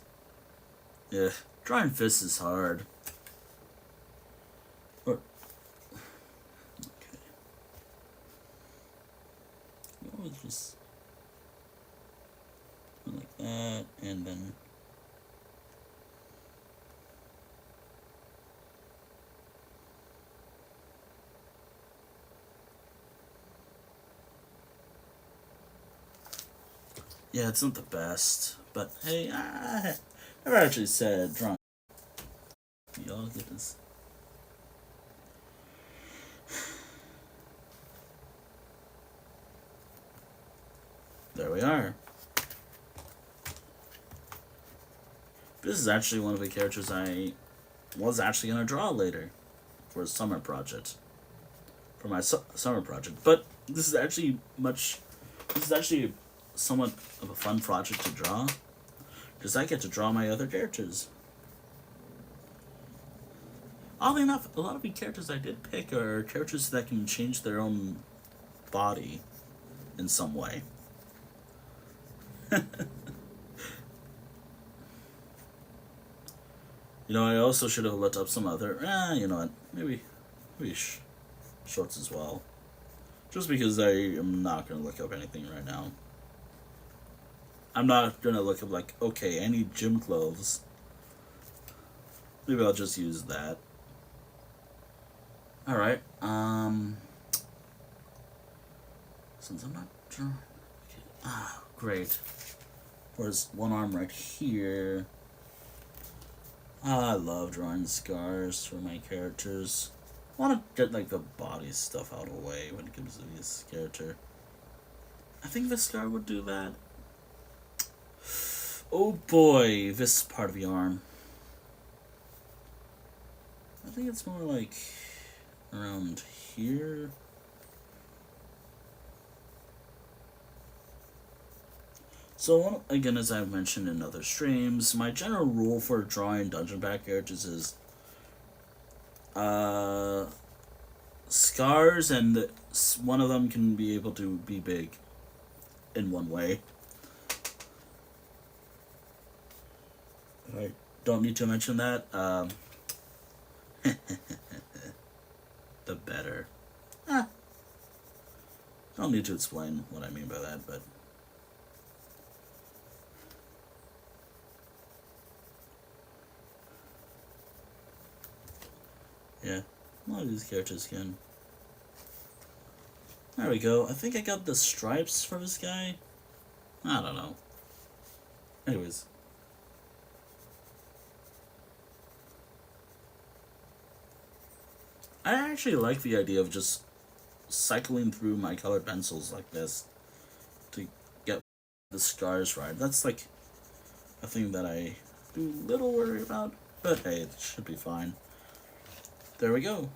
Yeah, drawing fists is hard. Or, okay. Just like that, and then yeah, it's not the best, but hey, I never actually said drawing. Y'all get this. There we are. This is actually one of the characters I was actually gonna draw later for a summer project. For my summer project, but this is actually somewhat of a fun project to draw, because I get to draw my other characters. Oddly enough, a lot of the characters I did pick are characters that can change their own body in some way. You know, I also should have looked up some other. You know what? Maybe shorts as well. Just because I am not gonna look up anything right now. I'm not gonna look up like, okay, I need gym clothes. Maybe I'll just use that. All right. Since I'm not sure. Okay. Ah, great. There's one arm right here. I love drawing scars for my characters. I want to get like the body stuff out of the way when it comes to this character. I think the scar would do that. Oh boy, this part of the arm. I think it's more like around here. So, again, as I've mentioned in other streams, my general rule for drawing Dungeon Pack characters is scars, and one of them can be able to be big in one way. I don't need to mention that. The better. I don't need to explain what I mean by that, but yeah, a lot of these characters can. There we go. I think I got the stripes for this guy. I don't know. Anyways. I actually like the idea of just cycling through my colored pencils like this to get the scars right. That's like a thing that I do little worry about, but hey, it should be fine. There we go.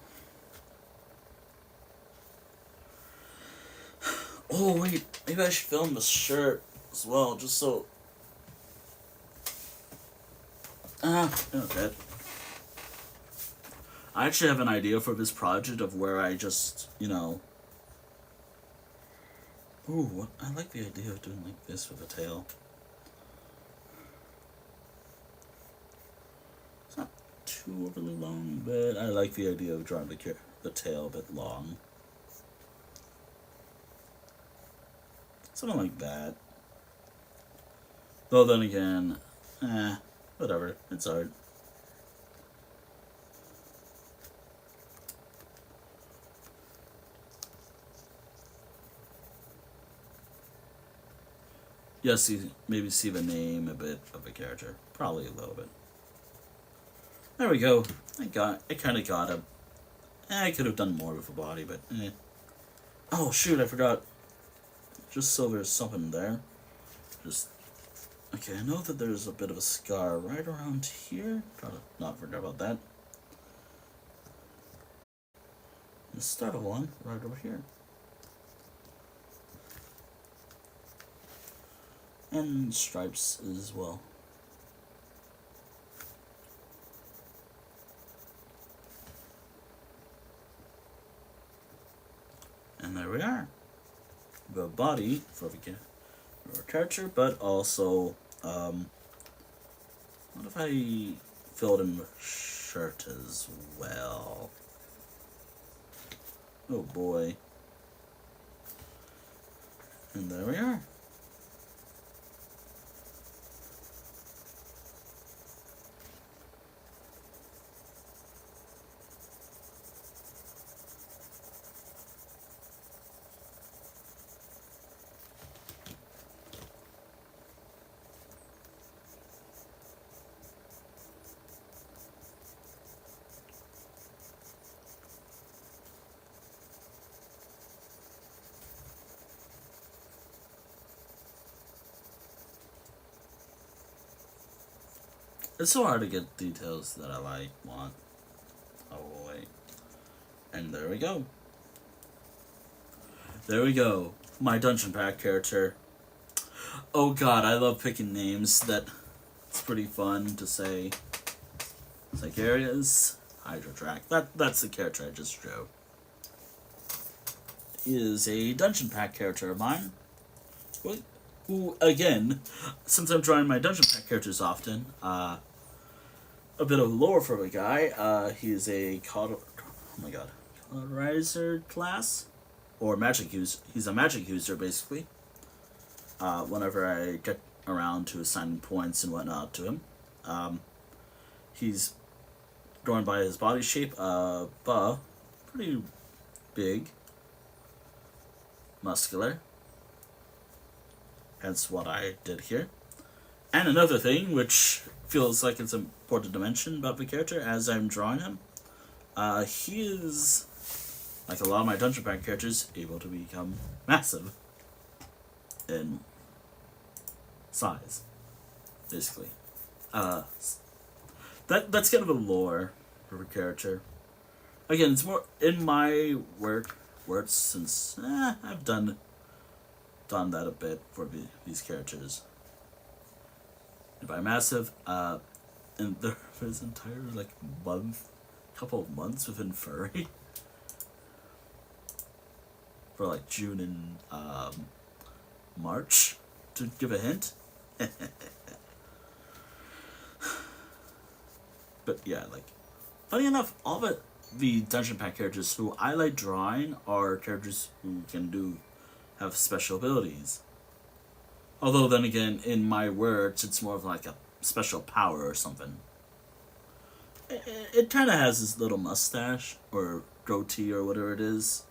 Oh wait, maybe I should film the shirt as well, just so. Okay. I actually have an idea for this project of where I just, Ooh, I like the idea of doing like this with a tail. It's not too overly long, but I like the idea of drawing the tail a bit long. Something like that. Though then again, whatever. It's art. Yes, maybe see the name a bit of the character. Probably a little bit. There we go. I kind of got him. I could have done more with the body, but Oh shoot, I forgot. Just so there's something there. Just okay. I know that there's a bit of a scar right around here. Try to not forget about that. Let's start a one right over here. And stripes as well. And there we are. The body for the character, but also, what if I filled in the shirt as well? Oh boy. And there we are. It's so hard to get details that I want. Oh boy. And there we go. There we go. My Dungeon Pack character. Oh god, I love picking names that it's pretty fun to say. Sicarius, Hydrotrack. That's the character I just drew. He is a Dungeon Pack character of mine. Who again, since I'm drawing my Dungeon Pack characters often, a bit of lore for the guy. He is a Cauterizer class, or magic user. He's a magic user basically. Whenever I get around to assigning points and whatnot to him, he's drawn by his body shape. Pretty big, muscular. Hence what I did here. And another thing, which feels like it's important to mention about the character as I'm drawing him, he is, like a lot of my Dungeon Pack characters, able to become massive in size, basically. That's kind of a lore for the character. Again, it's more in my works since I've done that a bit for these characters. And by massive, and there was entire couple of months within furry for like June and March, to give a hint. But yeah, like, funny enough, all the Dungeon Pack characters who I like drawing are characters who have special abilities. Although then again, in my words, it's more of like a special power or something. It kind of has this little mustache or goatee or whatever it is.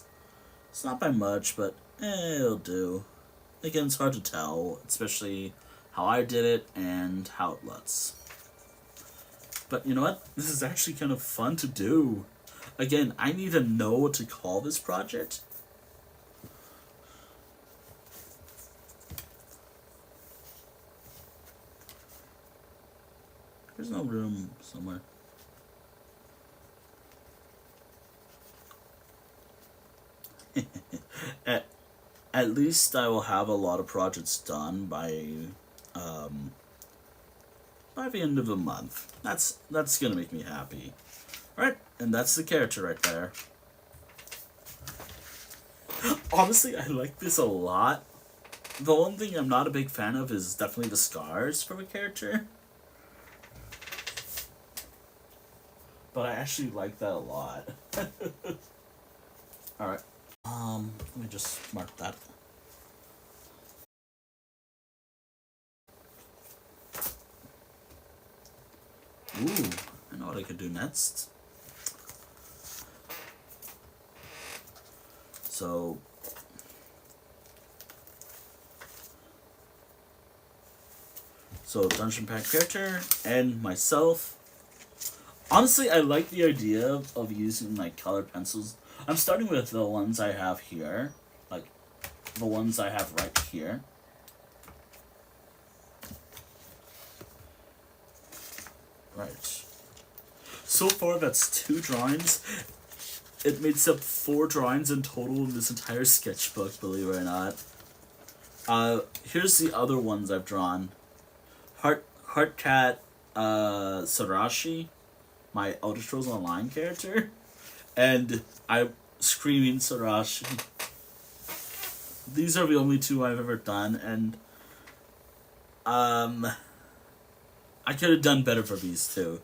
It's not by much, but it'll do. Again, it's hard to tell, especially how I did it and how it looks. But you know what? This is actually kind of fun to do. Again, I need to know what to call this project. There's no room somewhere. at least I will have a lot of projects done um, by the end of the month. That's gonna make me happy. Right, and that's the character right there. Honestly, I like this a lot. The one thing I'm not a big fan of is definitely the scars for the character. But I actually like that a lot. Alright. Let me just mark that. Ooh, I know what I could do next. So Dungeon Pack character and myself. Honestly, I like the idea of using like colored pencils. I'm starting with the ones I have here, like the ones I have right here. Right. So far, that's 2 drawings. It makes up 4 drawings in total in this entire sketchbook, believe it or not. Here's the other ones I've drawn. Heartcat, Sarashi, my Elder Scrolls Online character, and Screaming Sarashi. These are the only 2 I've ever done, and I could have done better for these 2.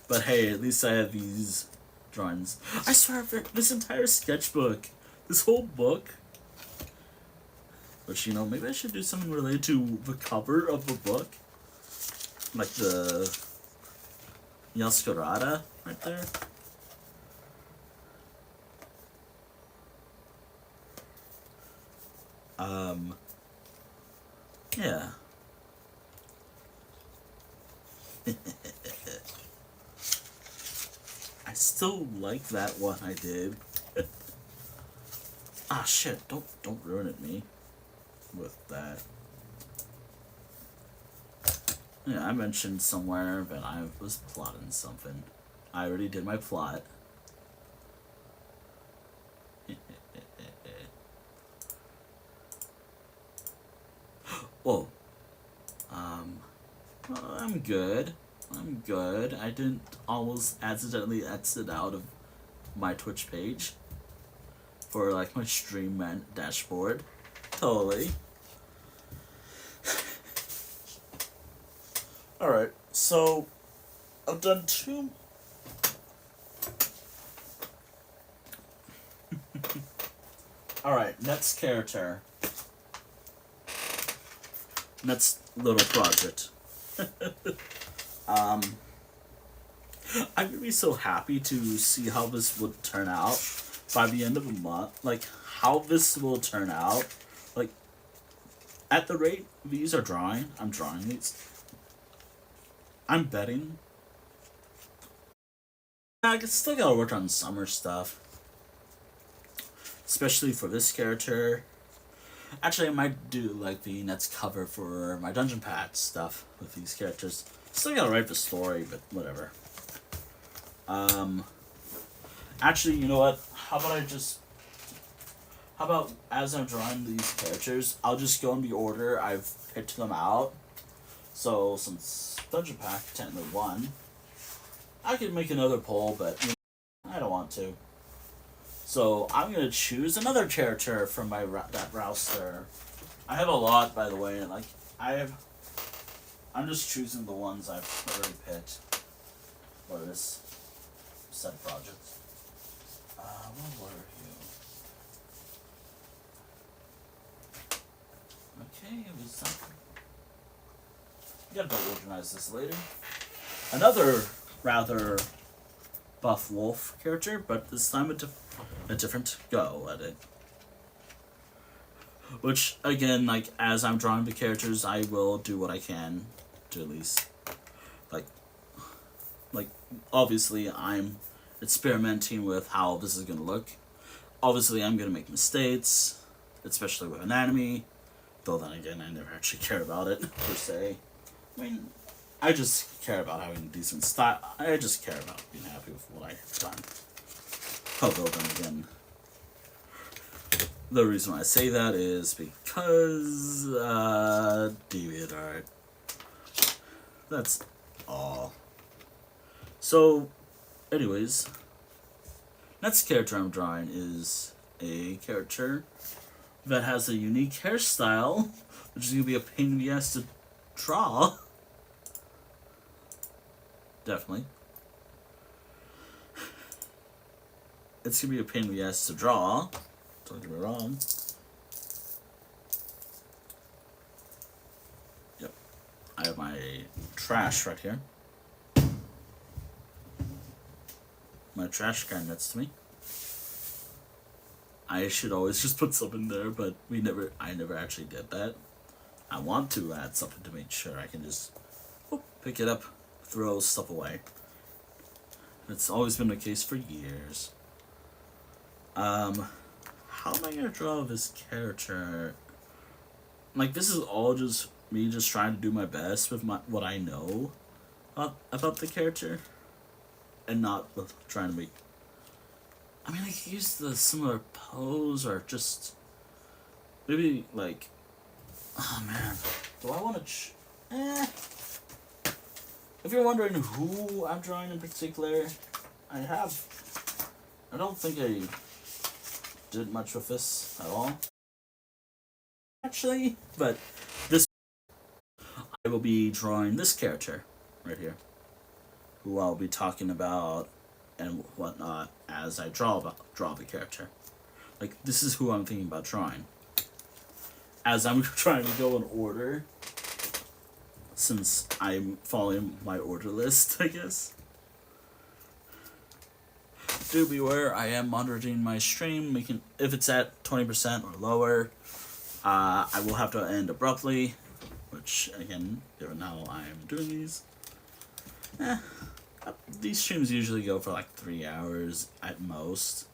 But hey, at least I have these drawings. I swear, this entire sketchbook, this whole book. But maybe I should do something related to the cover of the book. Like the Yaskarada right there. Yeah. I still like that one I did. Ah shit, don't ruin it me with that. Yeah, I mentioned somewhere that I was plotting something. I already did my plot. Whoa. I'm good. I'm good. I didn't almost accidentally exit out of my Twitch page for like my stream dashboard. Totally. Alright, so I've done 2. Alright, next character. Next little project. I'm gonna be so happy to see how this would turn out by the end of the month. Like, how this will turn out. Like, at the rate these are drawing, I'm drawing these. I'm betting. I still gotta work on summer stuff. Especially for this character. Actually, I might do like the next cover for my Dungeon Pack stuff with these characters. Still gotta write the story, but whatever. Actually, you know what? How about as I'm drawing these characters, I'll just go in the order I've picked them out. So, since Dungeon Pack technically won, I could make another poll, but I don't want to. So, I'm gonna choose another character from that roster. I have a lot, by the way. Like, I'm just choosing the ones I've already picked for this set of projects. Where were you? Okay, it was something. You gotta organize this later. Another rather buff wolf character, but this time a different go at it. Which, again, like, as I'm drawing the characters, I will do what I can to at least, like, obviously, I'm experimenting with how this is gonna look. Obviously, I'm gonna make mistakes, especially with anatomy, though then again, I never actually care about it, per se. I mean, I just care about having a decent style. I just care about being happy with what I've done. Although then again, The reason why I say that is because DeviantArt. That's all. So, anyways, next character I'm drawing is a character that has a unique hairstyle, which is gonna be a pain in the ass to draw. Definitely. It's gonna be a pain in the ass to draw. Don't get me wrong. Yep. I have my trash right here. My trash can next to me. I should always just put something there, but I never actually did that. I want to add something to make sure I can just pick it up, throw stuff away. It's always been the case for years. How am I gonna draw this character? Like, this is all just me just trying to do my best with what I know about the character, and not with trying to make. I mean, I could use the similar pose, or just maybe like. Oh man, do I want to? If you're wondering who I'm drawing in particular, I don't think I did much with this at all, actually. But this, I will be drawing this character right here, who I'll be talking about and whatnot as I draw the character. Like, this is who I'm thinking about drawing. As I'm trying to go in order, since I'm following my order list, I guess. Do beware, I am monitoring my stream, making if it's at 20% or lower, I will have to end abruptly, which, again, given how I'm doing these, these streams usually go for like 3 hours at most.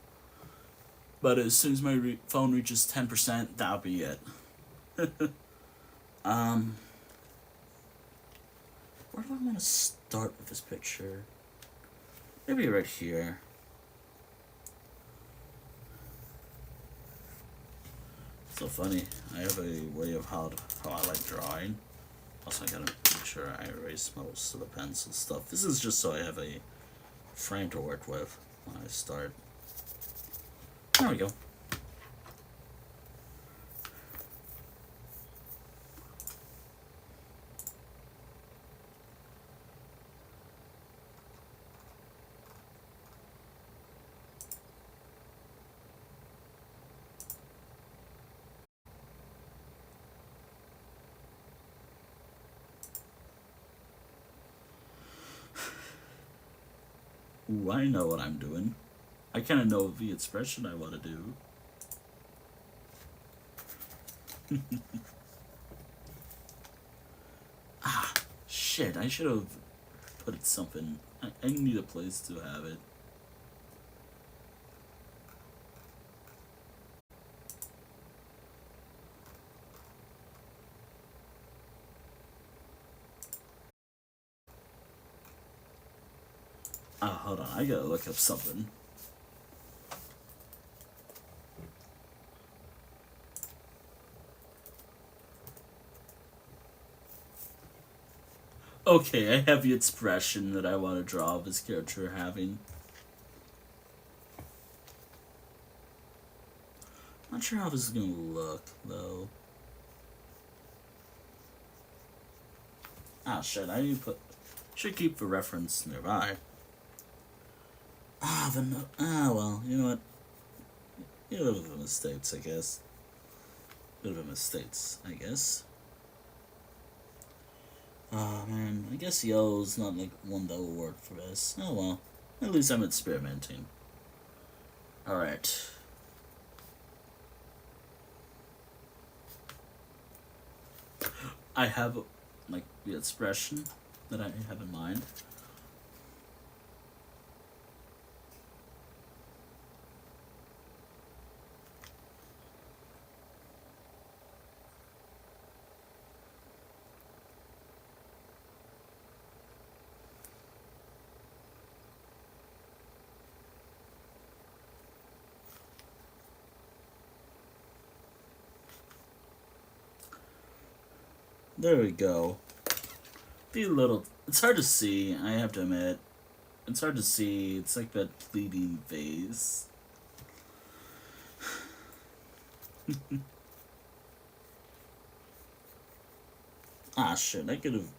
But as soon as my phone reaches 10%, that'll be it. Where do I want to start with this picture? Maybe right here. So funny. I have a way of how I like drawing. Also, I gotta make sure I erase most of the pencil stuff. This is just so I have a frame to work with when I start. There we go. Ooh, I know what I'm doing. I kind of know the expression I want to do. Shit, I should have put something. I need a place to have it. Hold on, I gotta look up something. Okay, I have the expression that I want to draw of this character having. Not sure how this is gonna look, though. Shit, I need to should keep the reference nearby. Well, you know what? You live with the mistakes, I guess. Bit of a mistakes, I guess. Oh man, I guess yellow's not like one that will work for this. Oh well, at least I'm experimenting. Alright. I have like the expression that I have in mind. There we go. Be a little. It's hard to see, I have to admit. It's hard to see. It's like that pleading face. Ah, shit. I could have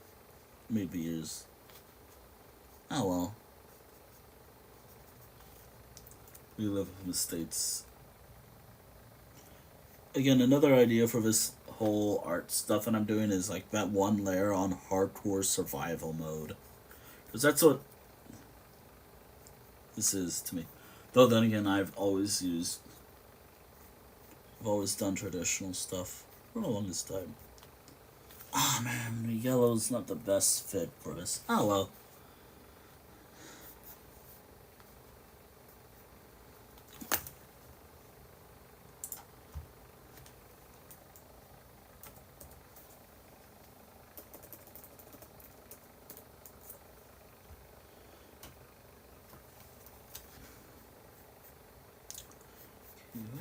made beers. Oh well. We live with mistakes. Again, another idea for this whole art stuff that I'm doing is like that one layer on hardcore survival mode. Because that's what this is to me. Though then again, I've always done traditional stuff for the longest time. Ah, oh, man, the yellow's not the best fit for this. Oh well.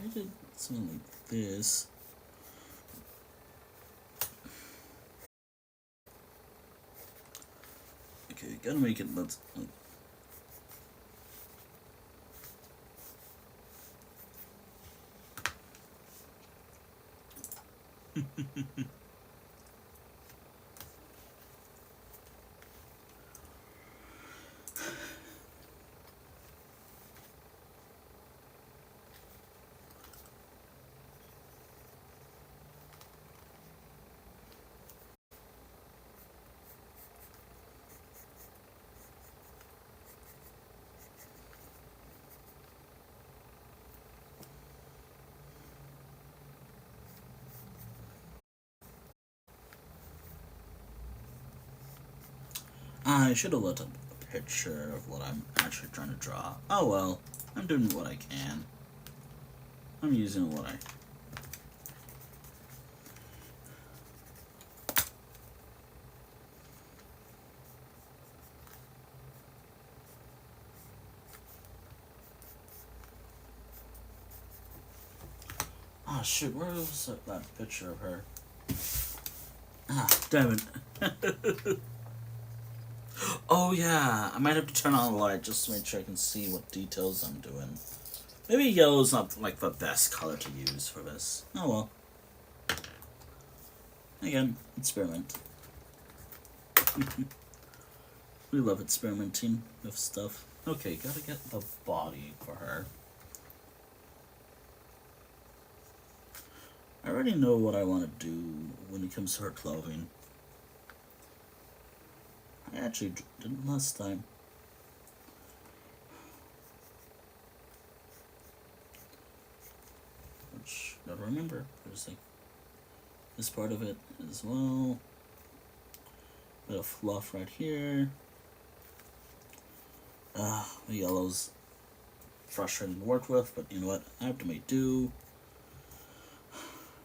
I did something like this. Okay, gotta make it look like. I should have looked up a picture of what I'm actually trying to draw. Oh well, I'm doing what I can. I'm using what I. Oh shit, where was that picture of her? Ah, damn it. Oh yeah, I might have to turn on the light just to make sure I can see what details I'm doing. Maybe yellow's not like the best color to use for this. Oh well. Again, experiment. We love experimenting with stuff. Okay, gotta get the body for her. I already know what I want to do when it comes to her clothing. I actually did last time. Which, gotta remember, there's like this part of it as well. Bit of fluff right here. The yellow's frustrating to work with, but you know what? I have to make do.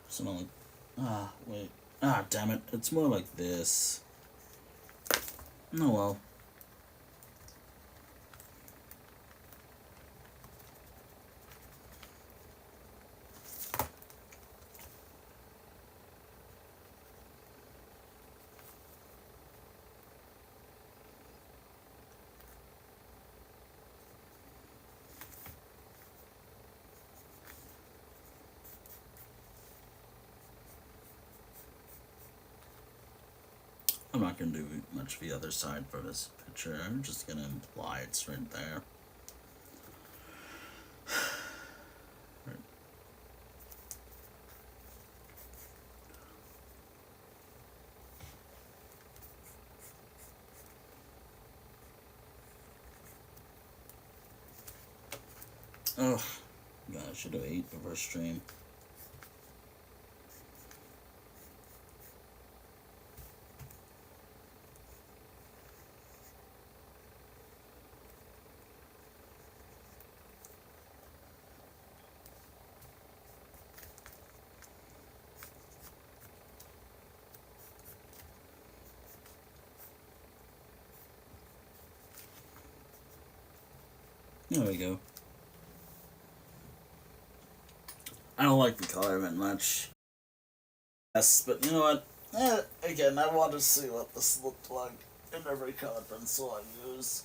So not like, wait. Damn it. It's more like this. Oh well. I'm not going to do much of the other side for this picture. I'm just going to imply it's right there. Right. Oh, God, I should have ate before stream. There we go. I don't like the color that much. Yes, but you know what? Again, I want to see what this looked like in every colored pencil I use.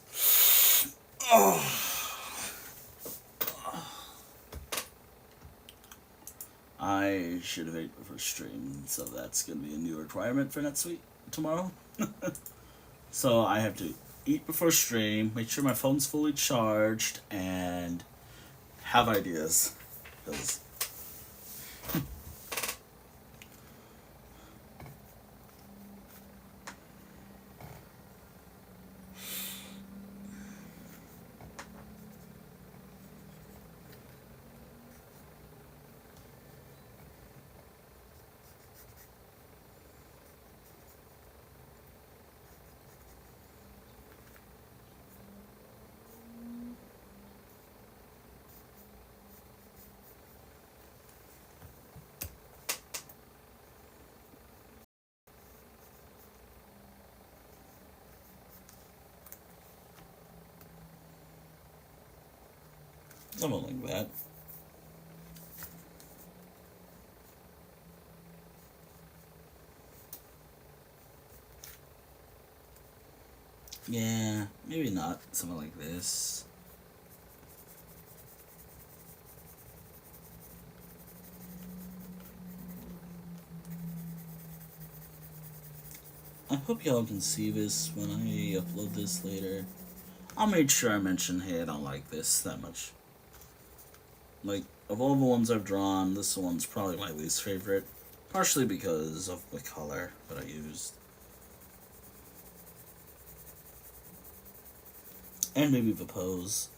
Oh. I should have ate before stream, so that's going to be a new requirement for next week, tomorrow. So I have to eat before stream, make sure my phone's fully charged, and have ideas. 'Cause something like that. Yeah, maybe not something like this. I hope y'all can see this when I upload this later. I'll make sure I mention, hey, I don't like this that much. Like, of all the ones I've drawn, this one's probably my least favorite. Partially because of the color that I used. And maybe the pose.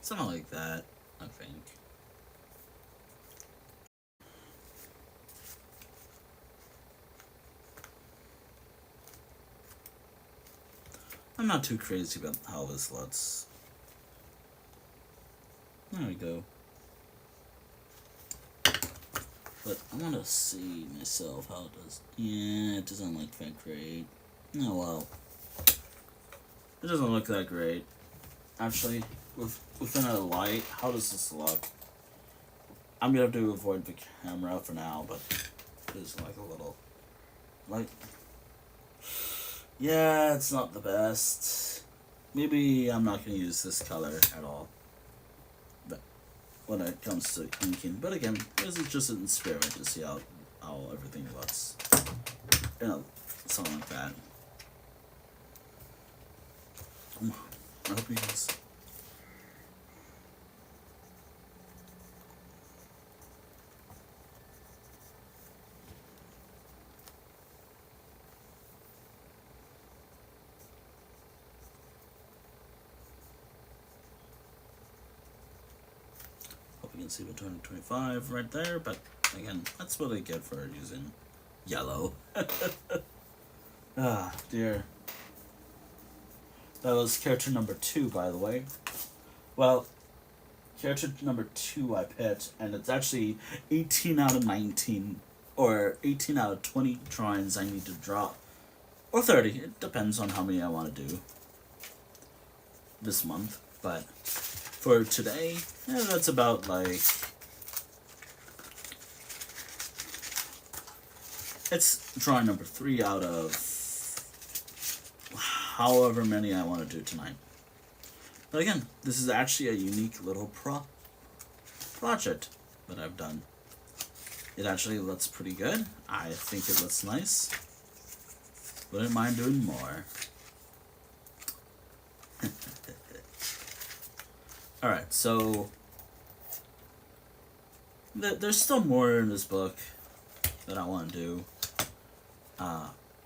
Something like that, I think. I'm not too crazy about how this looks. There we go. But I want to see myself how it does. Yeah, it doesn't look that great. Oh well. It doesn't look that great. Actually, within a light, how does this look? I'm gonna have to avoid the camera for now, but there's like a little light. Yeah, it's not the best. Maybe I'm not gonna use this color at all. But when it comes to inking, but again, this is just an experiment to see how everything looks. You know, something like that. I hope you guys. Hope you can see the 2025 right there, but again, that's what I get for using yellow. Ah, dear. That was character number 2, by the way. Well, character number 2 I picked, and it's actually 18 out of 19, or 18 out of 20 drawings I need to draw. Or 30, it depends on how many I want to do this month. But for today, yeah, that's about like... It's drawing number 3 out of however many I want to do tonight. But again, this is actually a unique little project that I've done. It actually looks pretty good. I think it looks nice. Wouldn't mind doing more. Alright, so... There's still more in this book that I want to do.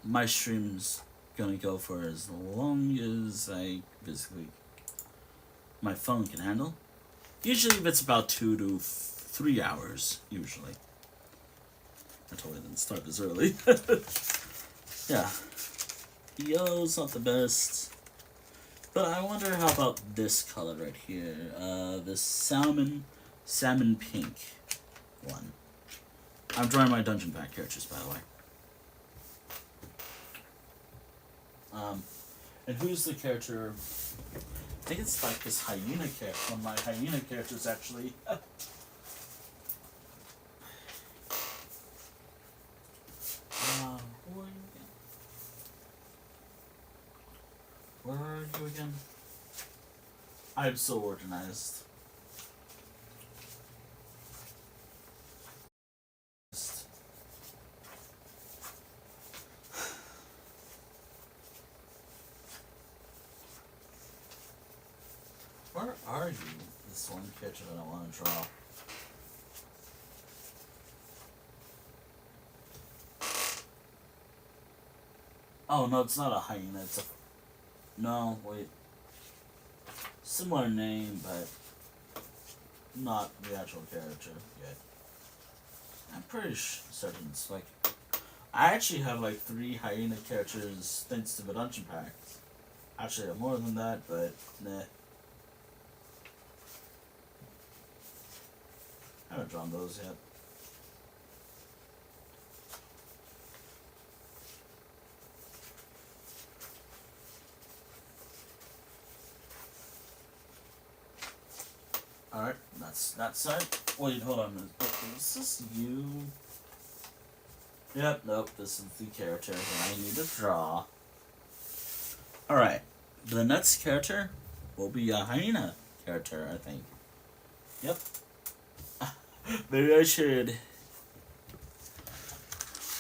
My stream's gonna go for as long as I basically my phone can handle. Usually it's about 2 to 3 hours, usually. I totally didn't start this early. Yeah. Yellow's not the best. But I wonder how about this color right here. This salmon pink one. I'm drawing my dungeon pack characters, by the way. And who's the character? I think it's like this hyena character. One of my hyena characters, actually. Who are you again? Where are you again? I'm so organized. Where are you? This one character that I want to draw. Oh no, it's not a hyena. It's a no. Wait. Similar name, but not the actual character yet. I'm pretty certain it's like. I actually have like 3 hyena characters thanks to the dungeon packs. Actually, I have more than that, but nah. I haven't drawn those yet. Alright, that's that side. Wait, hold on. Is this you? Yep, nope, this is the character that I need to draw. Alright, the next character will be a hyena character, I think. Yep. Maybe I should.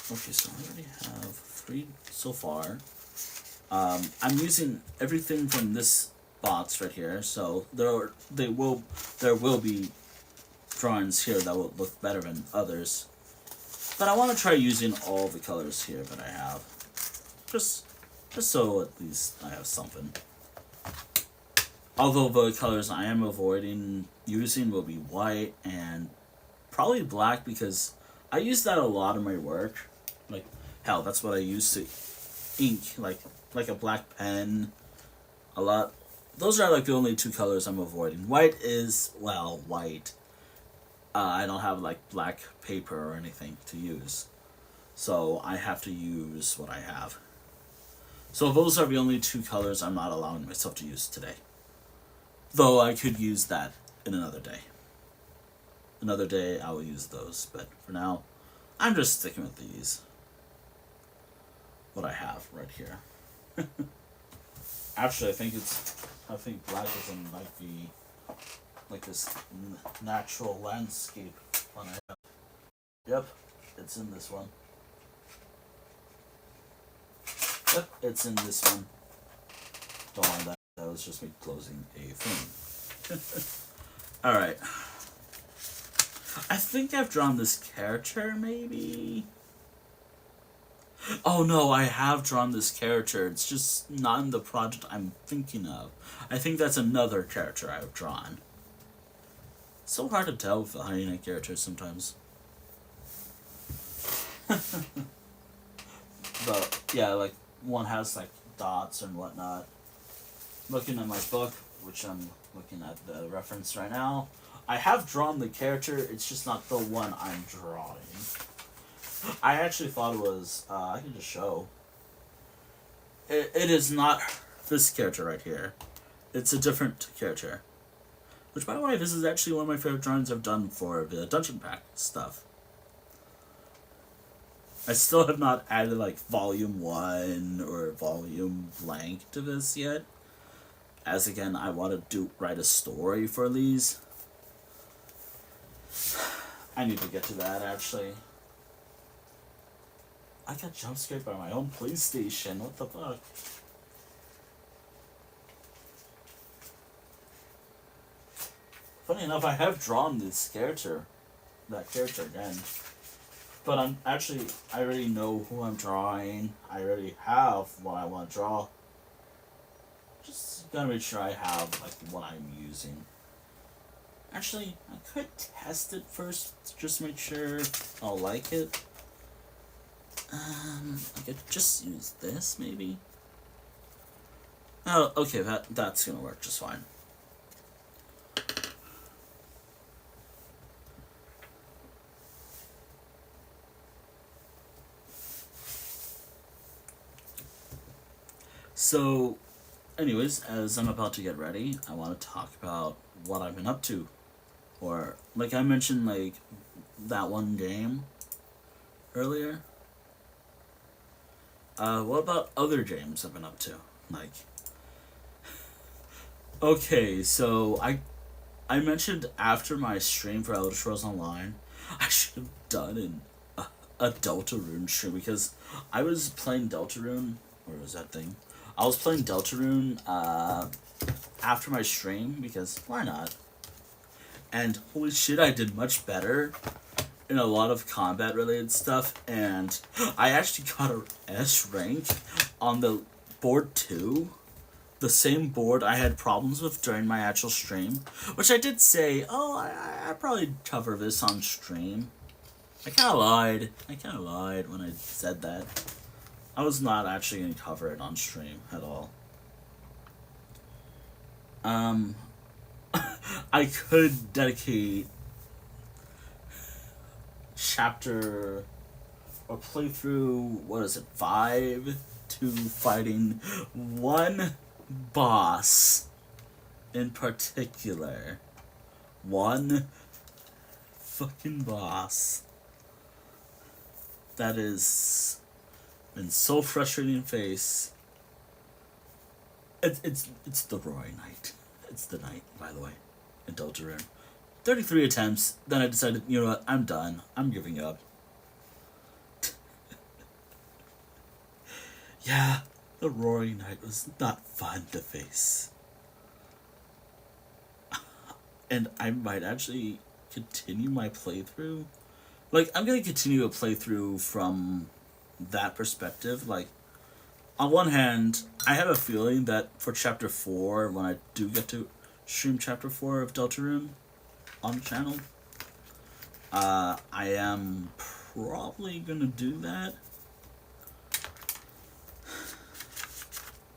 Okay, so I already have 3 so far. I'm using everything from this box right here, so there will be drawings here that will look better than others. But I want to try using all the colors here that I have, just so at least I have something. Although the colors I am avoiding using will be white and probably black, because I use that a lot in my work. Like, hell, that's what I use to ink, like a black pen, a lot. Those are like the only 2 colors I'm avoiding. White is, well, white. I don't have like black paper or anything to use, so I have to use what I have. So those are the only 2 colors I'm not allowing myself to use today. Though I could use that in another day. Another day I will use those, but for now, I'm just sticking with these. What I have right here. Actually, I think black is in like this natural landscape one I have. Yep, it's in this one. Yep, it's in this one. Don't mind that. That was just me closing a thing. Alright. I think I've drawn this character, maybe? Oh no, I have drawn this character. It's just not in the project I'm thinking of. I think that's another character I've drawn. It's so hard to tell with the hyena characters sometimes. But yeah, like one has like dots and whatnot. Looking at my book, which I'm looking at the reference right now, I have drawn the character, it's just not the one I'm drawing. I actually thought it was, I can just show. It is not this character right here. It's a different character. Which, by the way, this is actually one of my favorite drawings I've done for the Dungeon Pack stuff. I still have not added, like, Volume 1 or Volume blank to this yet. As, again, I want to write a story for these. I need to get to that, actually. I got jump scared by my own PlayStation. What the fuck? Funny enough, I have drawn this character. That character again. But I already know who I'm drawing. I already have what I want to draw. Just gotta make sure I have, like, what I'm using. Actually, I could test it first, just to make sure I'll like it. I could just use this, maybe? Oh, okay, that's gonna work just fine. So, anyways, as I'm about to get ready, I want to talk about what I've been up to. Or, like I mentioned, like, that one game earlier. What about other games I've been up to? Like, okay, so I mentioned after my stream for Elder Scrolls Online, I should have done a Deltarune stream because I was playing Deltarune. Where was that thing? I was playing Deltarune after my stream because why not? And holy shit, I did much better in a lot of combat related stuff, and I actually got a S rank on the board 2, the same board I had problems with during my actual stream, which I did say, oh, I probably cover this on stream. I kind of lied when I said that. I was not actually going to cover it on stream at all. I could dedicate chapter or playthrough, what is it, 5 to fighting one boss in particular. One fucking boss that has been so frustrating in face. It's the Roaring Knight. It's the Knight, by the way, in Deltarune. 33 attempts, then I decided, you know what, I'm done. I'm giving up. Yeah, the Roaring Knight was not fun to face. And I might actually continue my playthrough. Like, I'm gonna continue a playthrough from that perspective. Like, on one hand, I have a feeling that for Chapter 4, when I do get to stream Chapter 4 of Deltarune on the channel, I am probably gonna do that.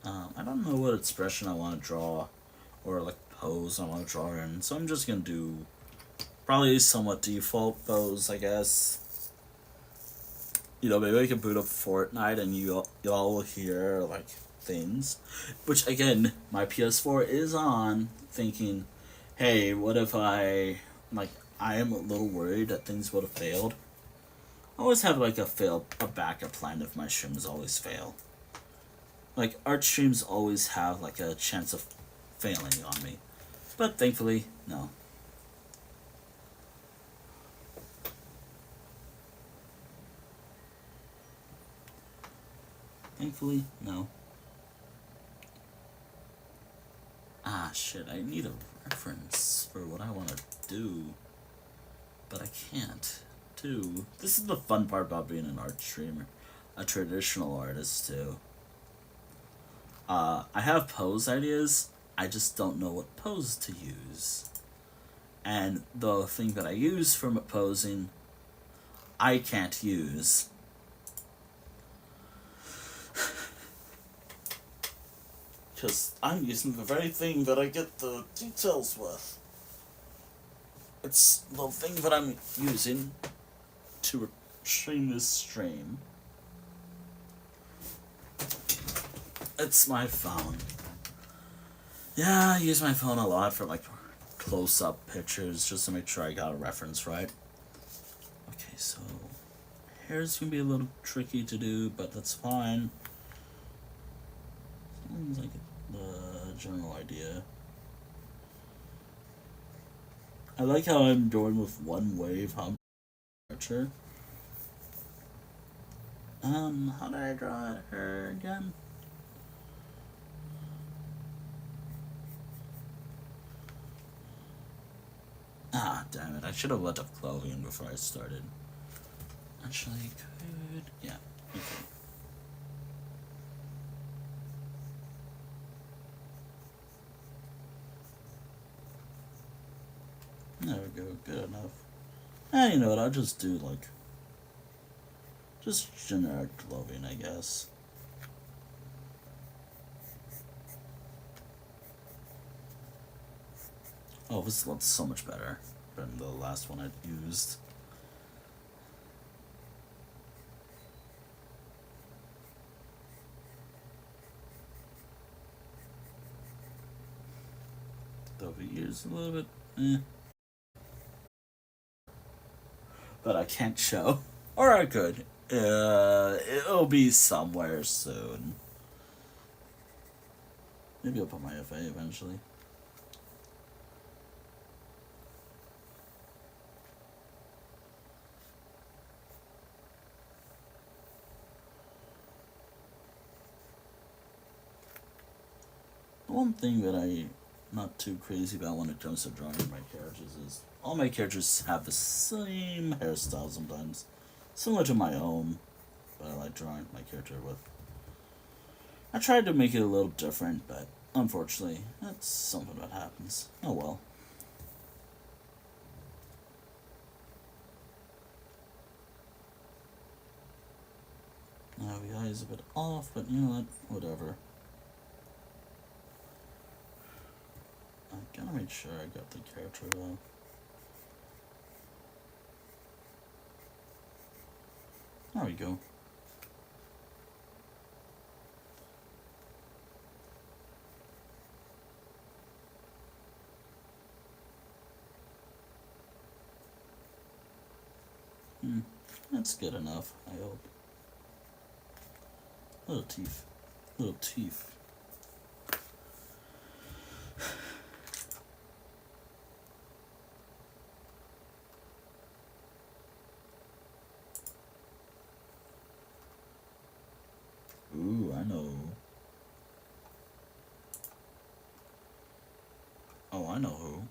I don't know what expression I want to draw, or like pose I want to draw in, so I'm just gonna do probably somewhat default pose, I guess. You know, maybe I can boot up Fortnite and y'all will hear like things, which again, my PS4 is on, thinking, hey, what if I am a little worried that things would have failed. I always have like a backup plan if my streams always fail. Like, art streams always have like a chance of failing on me, but thankfully, no. Thankfully, no. Ah, shit, I need a reference for what I want to do, but I can't do. This is the fun part about being an art streamer, a traditional artist, too. I have pose ideas, I just don't know what pose to use. And the thing that I use for posing, I can't use. Because I'm using the very thing that I get the details with. It's the thing that I'm using to stream this stream. It's my phone. Yeah, I use my phone a lot for like close-up pictures just to make sure I got a reference right. Okay, so hair's gonna be a little tricky to do, but that's fine. Sounds like the general idea. I like how I'm going with one wave temperature. How did I draw her again? Ah, damn it. I should have looked up clothing before I started. Actually, could... yeah, okay. There we go, good enough. You know what, I'll just do, like... Just generic clothing, I guess. Oh, this looks so much better than the last one I used. Though the ears a little bit, but I can't show. Or I could. It'll be somewhere soon. Maybe I'll put my FA eventually. One thing that I'm not too crazy about when it comes to drawing my characters is all my characters have the same hairstyle sometimes. Similar to my own, but I like drawing my character with. I tried to make it a little different, but unfortunately, that's something that happens. Oh well. Now the eye is a bit off, but you know what? Whatever. I gotta make sure I got the character though. There we go. That's good enough, I hope. Little teeth. Little teeth. Ooh, I know. Oh, I know who.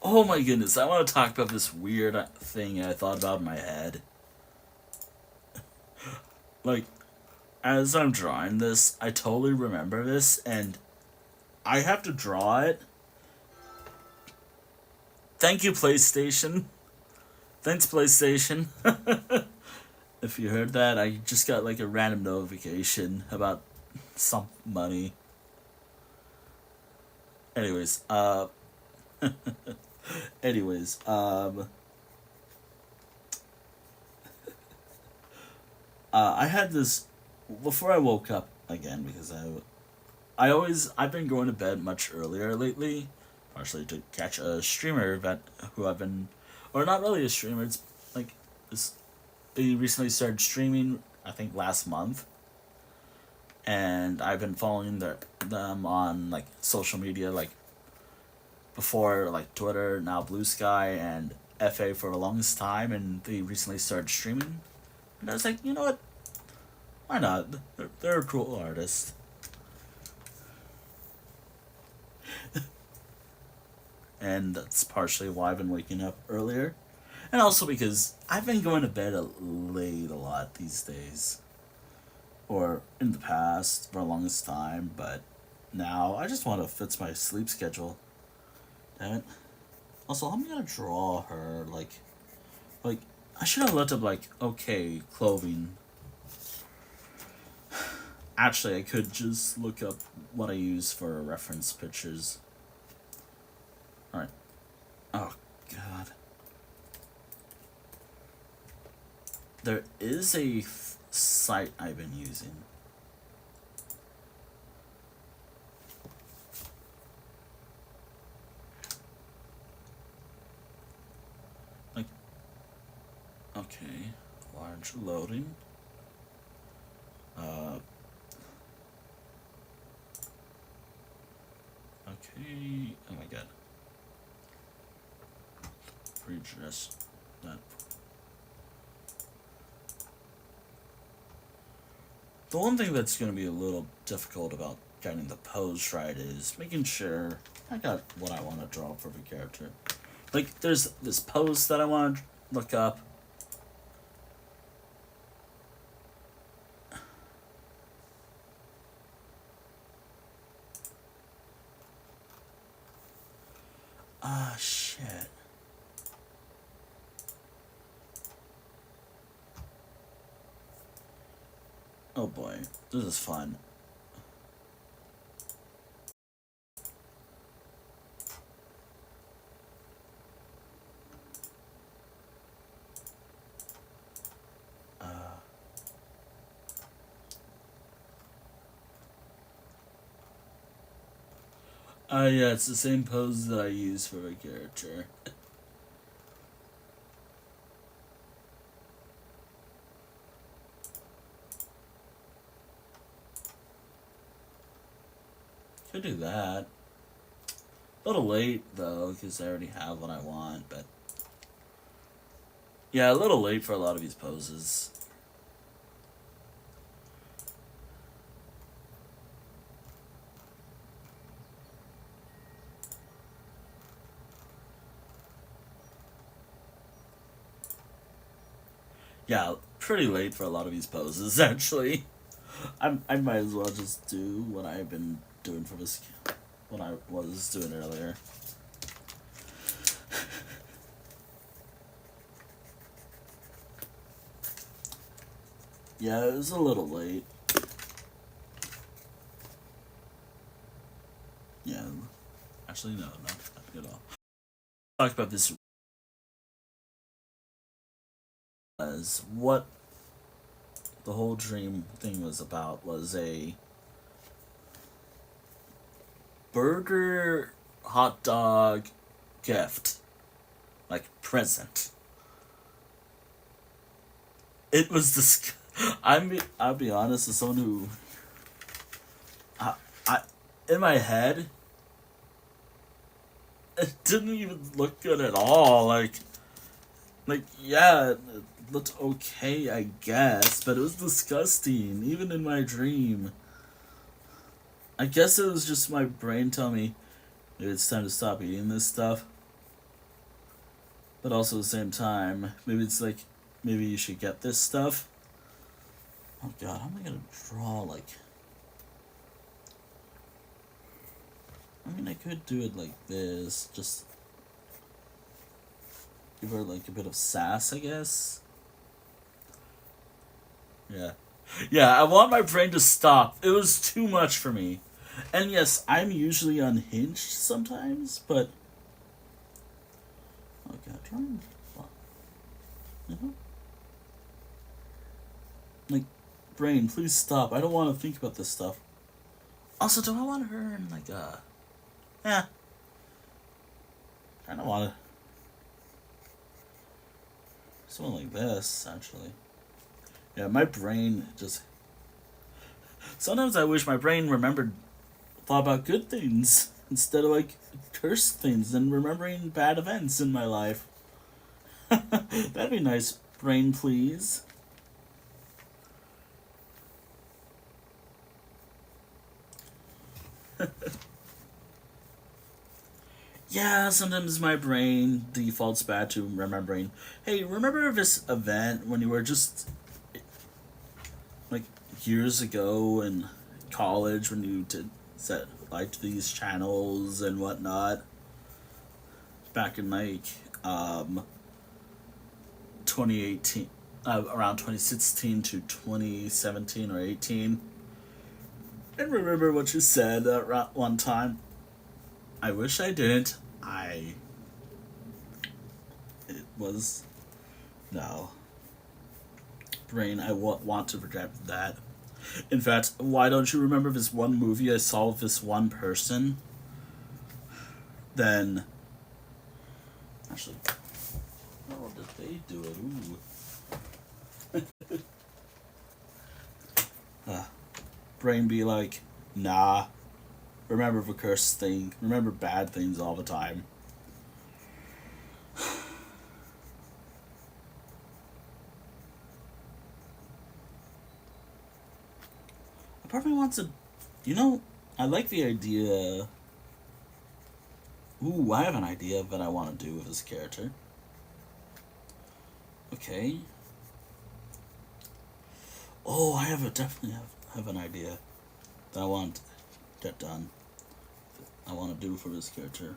Oh my goodness, I want to talk about this weird thing I thought about in my head. Like, as I'm drawing this, I totally remember this, and I have to draw it. Thank you, PlayStation. Thanks, PlayStation. If you heard that, I just got like a random notification about some money. Anyways, anyways, I had this before I woke up again because I've been going to bed much earlier lately, partially to catch a streamer that who I've been, or not really a streamer. It's like this. They recently started streaming, I think last month, and I've been following them on like social media, like before like Twitter, now Blue Sky and FA for the longest time, and they recently started streaming, and I was like, you know what, why not? They're a cool artist. And that's partially why I've been waking up earlier. And also because I've been going to bed late a lot these days. Or in the past for the longest time, but now I just want to fit my sleep schedule. Damn it. Also, I'm gonna draw her like I should have looked up like okay clothing. Actually, I could just look up what I use for reference pictures. Alright. Oh, God. There is a site I've been using. Like, okay, large loading. Okay, oh my god. Redress that. The one thing that's going to be a little difficult about getting the pose right is making sure I got what I want to draw for the character. Like, there's this pose that I want to look up, Ah, shit. Oh boy, this is fun. Yeah, it's the same pose that I use for my character. Could do that. A little late, though, because I already have what I want, but... Yeah, a little late for a lot of these poses. Yeah, pretty late for a lot of these poses, actually. I might as well just do what I've been doing for this... What I was doing earlier. Yeah, it was a little late. Yeah. Actually, no, not at all. Talk about this as what the whole dream thing was about was a burger hot dog gift. Like present. It was this I'll be honest, as someone who I in my head it didn't even look good at all. Like yeah, it looked okay, I guess, but it was disgusting, even in my dream. I guess it was just my brain telling me maybe it's time to stop eating this stuff. But also at the same time, maybe it's like maybe you should get this stuff. Oh god, how am I gonna draw like I mean I could do it like this, just give her like a bit of sass, I guess. Yeah. Yeah, I want my brain to stop. It was too much for me. And yes, I'm usually unhinged sometimes, but okay, try and like brain, please stop. I don't want to think about this stuff. Also, do I want her in like a yeah. I don't want to someone like this, actually. Yeah, my brain just sometimes I wish my brain remembered thought about good things instead of like cursed things and remembering bad events in my life. That'd be nice, brain, please. Yeah, sometimes my brain defaults back to remembering. Hey, remember this event when you were just like years ago in college when you did set liked these channels and whatnot? Back in like 2018, around 2016 to 2017 or 18. And remember what you said one time. I wish I didn't. It was. No. Brain, I want to forget that. In fact, why don't you remember this one movie I saw with this one person? Then. Actually. How did they do it? Ooh. Brain be like, nah. Remember the curse thing. Remember bad things all the time. A part of me wants to. You know, I like the idea. Ooh, I have an idea of what I want to do with this character. Okay. Oh, I definitely have an idea that I want to get done. I want to do for this character.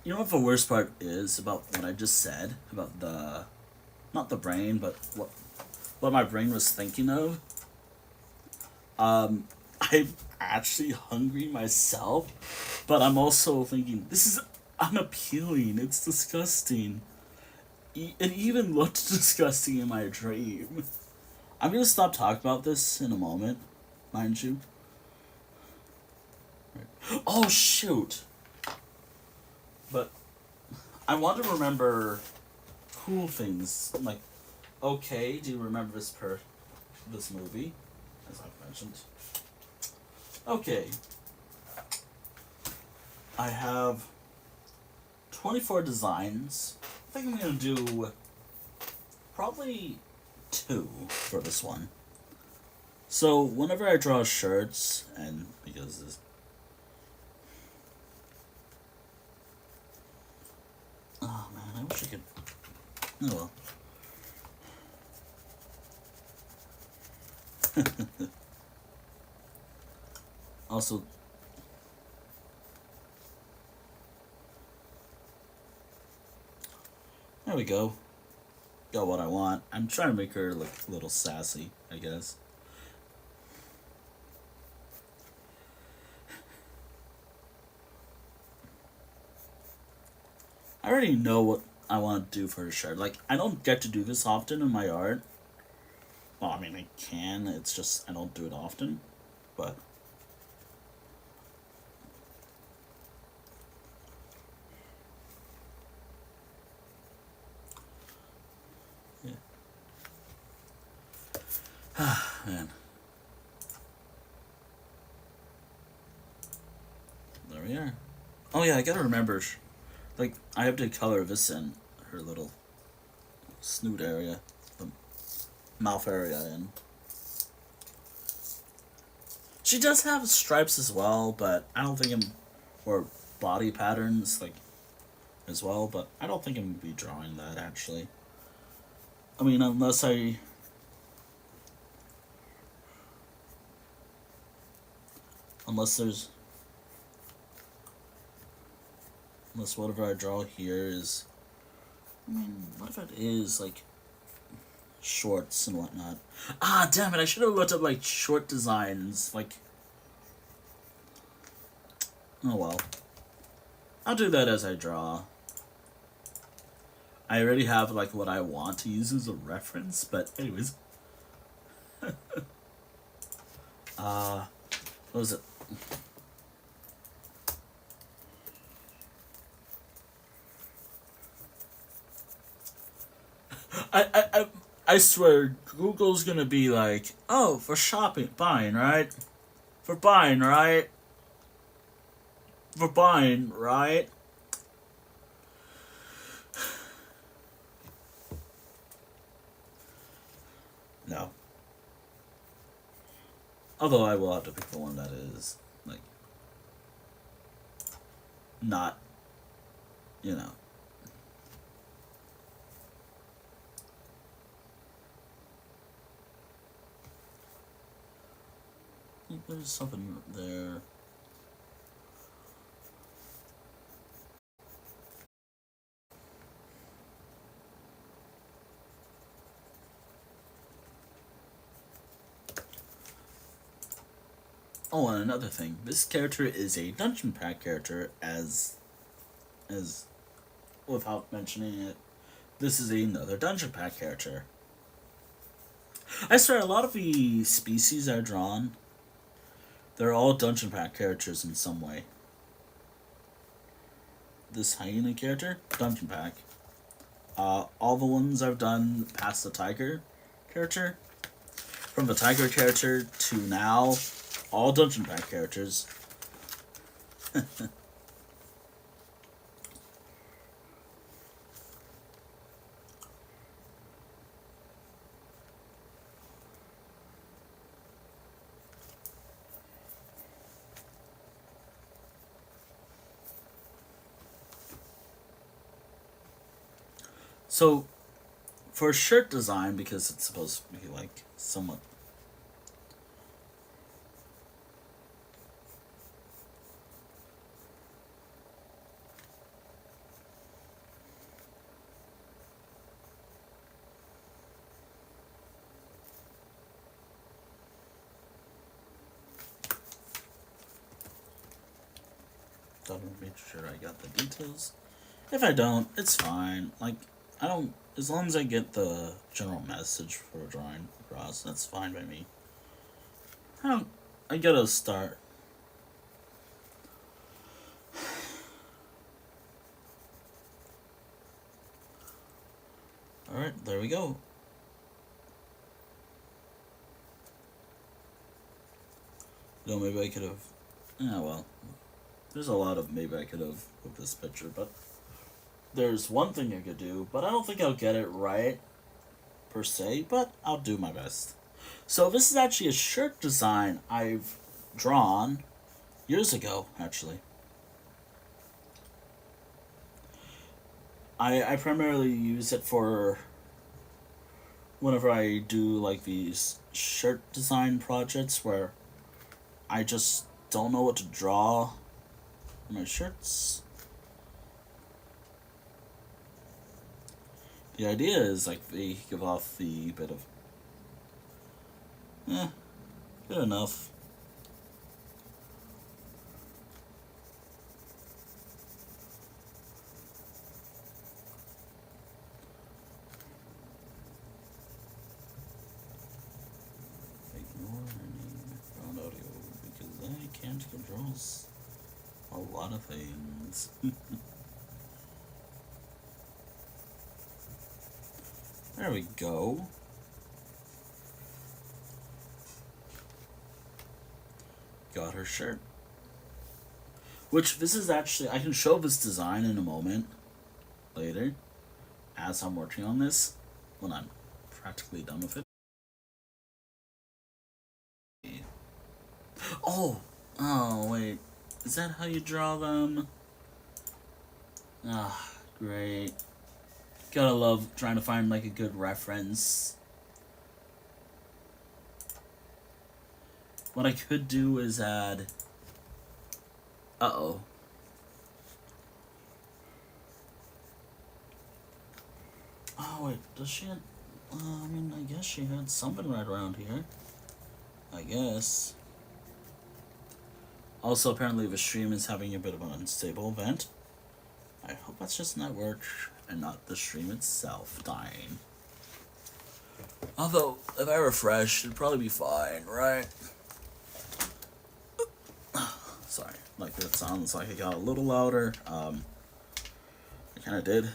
You know what the worst part is about what I just said about the, not the brain, but what my brain was thinking of. I'm actually hungry myself, but I'm also thinking this is unappealing. It's disgusting. It even looked disgusting in my dream. I'm gonna stop talking about this in a moment, mind you. Oh shoot! But I want to remember cool things. Like, okay, do you remember this movie? As I've mentioned. Okay, I have 24 designs. I think I'm gonna do probably two for this one. So whenever I draw shirts, and because this, oh man, I wish I could. Oh well. Also, there we go. Got what I want. I'm trying to make her look a little sassy, I guess. I already know what I want to do for her shirt. Like, I don't get to do this often in my art. Well, I mean, I can. It's just I don't do it often. But yeah, man. There we are. Oh yeah, I gotta remember. Like, I have to color this in her little snoot area, the mouth area, and she does have stripes as well. But I don't think I'm, or body patterns like as well. But I don't think I'm gonna be drawing that actually. I mean, unless there's unless whatever I draw here is, I mean, what if it is like shorts and whatnot? Ah, damn it! I should have looked up like short designs. Like, oh well, I'll do that as I draw. I already have like what I want to use as a reference, but anyways, what was it? I swear, Google's gonna be like, oh, for shopping, buying, right? For buying, right? For buying, right? No. Although I will have to pick the one that is, like, not, you know. I think there's something there. Oh, and another thing. This character is a dungeon pack character, as without mentioning it, this is another dungeon pack character. I swear, a lot of the species I've drawn, they're all dungeon pack characters in some way. This hyena character, dungeon pack. All the ones I've done past the tiger character, from the tiger character to now, all dungeon pack characters. So, for shirt design, because it's supposed to be like somewhat. gotta make sure I got the details. If I don't, it's fine. Like, I don't, as long as I get the general message for drawing across, that's fine by me. I gotta start. Alright, there we go. No, maybe I could have. Yeah, well, there's a lot of maybe I could have with this picture, but there's one thing I could do, but I don't think I'll get it right, per se, but I'll do my best. So this is actually a shirt design I've drawn years ago, actually. I primarily use it for whenever I do like these shirt design projects where I just don't know what to draw for my shirts. The idea is like they give off the bit of good enough. Ignore any background audio because I can't control a lot of things. There we go. Got her shirt. Which, this is actually, I can show this design in a moment. Later. As I'm working on this. When I'm practically done with it. Oh, wait. Is that how you draw them? Ah, great. Gotta love trying to find like a good reference. What I could do is add... Uh-oh. Oh, wait, does she have... I mean, I guess she had something right around here. I guess. Also, apparently the stream is having a bit of an unstable event. I hope that's just network and not the stream itself dying. Although, if I refresh, it'd probably be fine, right? Sorry, like that sounds like it got a little louder. I kinda did.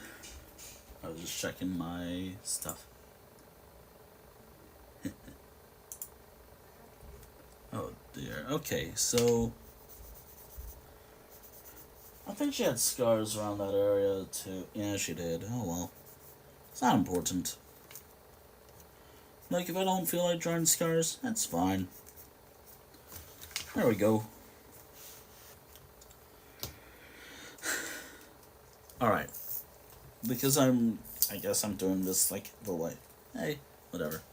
I was just checking my stuff. Oh dear. Okay, so I think she had scars around that area too. Yeah, she did. Oh well. It's not important. Like, if I don't feel like drawing scars, that's fine. There we go. Alright. Because I guess I'm doing this, like, the way. Hey, whatever.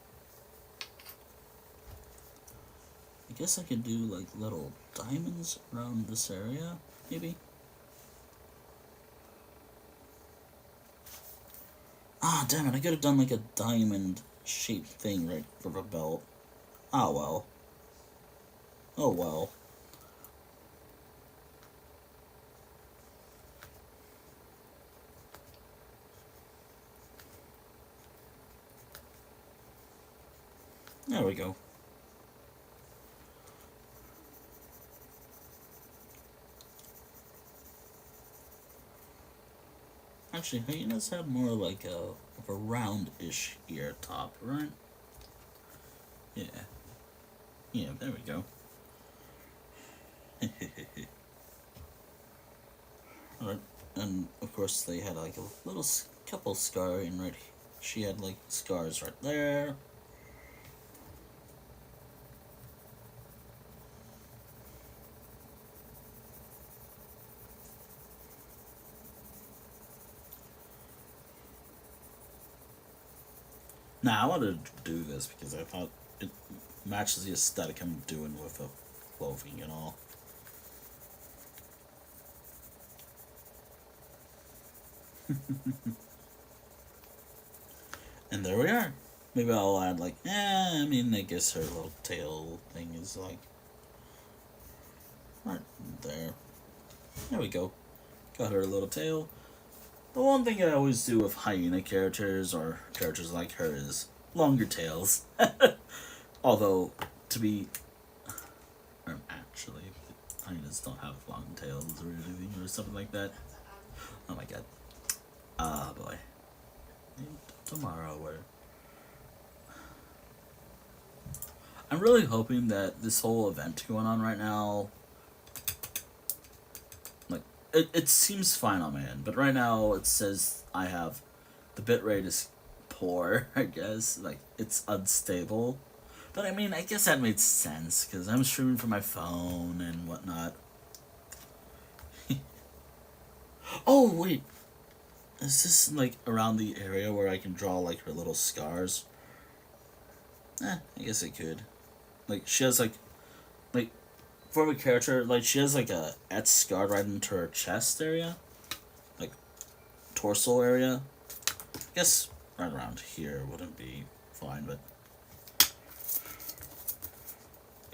I guess I could do, like, little diamonds around this area, maybe? Ah, damn it, I could have done, like, a diamond-shaped thing right for the belt. Ah, well. Oh, well. There we go. Actually, hyenas have more like of a round-ish ear top, right? Yeah. Yeah, there we go. Alright, and of course they had like a little couple scarring right. She had like scars right there. Nah, I wanted to do this because I thought it matches the aesthetic I'm doing with the clothing and all. And there we are. Maybe I'll add like, I mean, I guess her little tail thing is like right there. There we go. Got her little tail. The one thing I always do with hyena characters or characters like her is longer tails. Although, to be... actually, hyenas don't have long tails or anything or something like that. Oh my god. Ah, boy. Tomorrow, where... I'm really hoping that this whole event going on right now... Like, it seems fine on my end, but right now it says I have... The bitrate is poor, I guess. Like, it's unstable. But I mean, I guess that made sense, because I'm streaming from my phone and whatnot. Oh, wait. Is this, like, around the area where I can draw, like, her little scars? I guess I could. Like, she has, like, for a character, like, she has, like, a etched scar right into her chest area. Like, torso area. I guess right around here wouldn't be fine, but...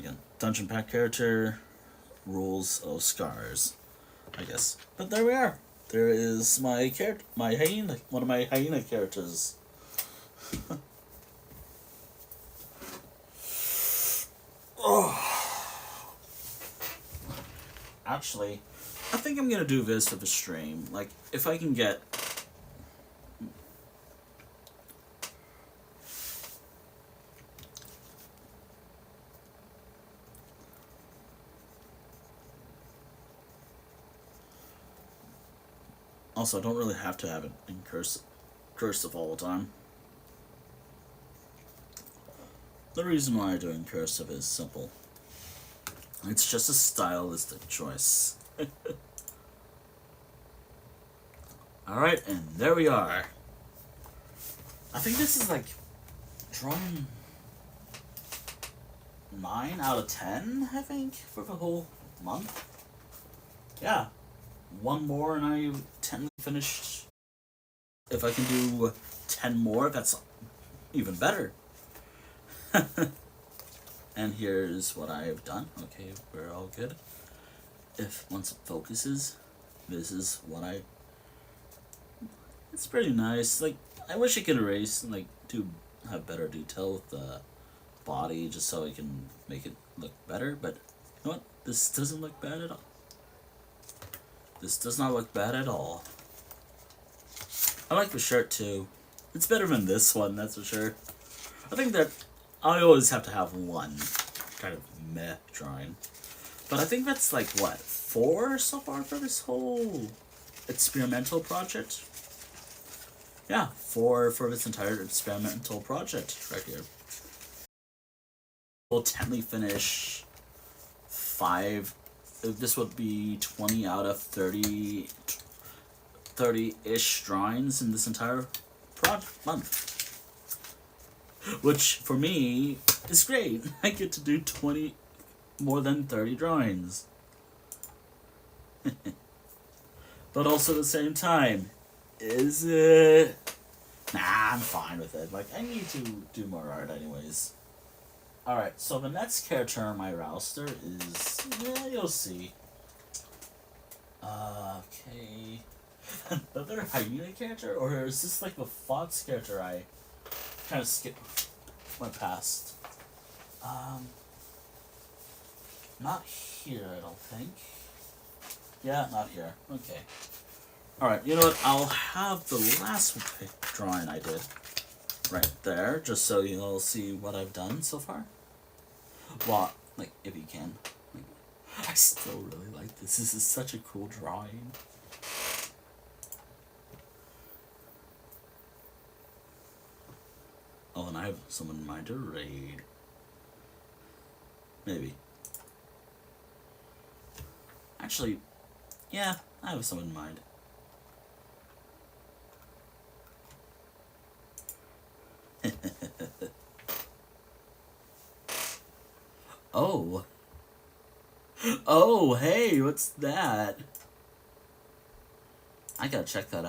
Again, dungeon pack character, rules of scars, I guess. But there we are. There is my character, my hyena, one of my hyena characters. Oh. Actually, I think I'm gonna do this with a stream. Like, if I can get... Also, I don't really have to have it in cursive all the time. The reason why I do it in cursive is simple. It's just a stylistic choice. Alright, and there we are. I think this is like drawing 9 out of 10, I think, for the whole month. Yeah. One more and I 10 finished. If I can do 10 more, that's even better. And here's what I have done. Okay, we're all good. If once it focuses, this is what I... It's pretty nice. Like, I wish I could erase and, like, have better detail with the body just so I can make it look better, but you know what? This doesn't look bad at all. This does not look bad at all. I like the shirt too. It's better than this one, that's for sure. I think that I always have to have one kind of meh drawing. But I think that's like, what, 4 so far for this whole experimental project? Yeah, 4 for this entire experimental project right here. We'll technically finish 5. This would be 20 out of 30-ish drawings in this entire month. Which, for me, is great. I get to do more than 30 drawings. But also at the same time, is it... Nah, I'm fine with it. Like, I need to do more art anyways. Alright, so the next character on my roster is... Yeah, you'll see. Okay... Another hyena character? Or is this like the Fox character I kind of went past? Not here, I don't think. Yeah, not here. Okay. Alright, you know what? I'll have the last drawing I did right there, just so you'll see what I've done so far. Well, like, if you can. Like, I still really like this. This is such a cool drawing. Oh, and I have someone in mind to raid. Maybe. Actually, yeah, I have someone in mind. Oh. Oh, hey, what's that? I gotta check that out.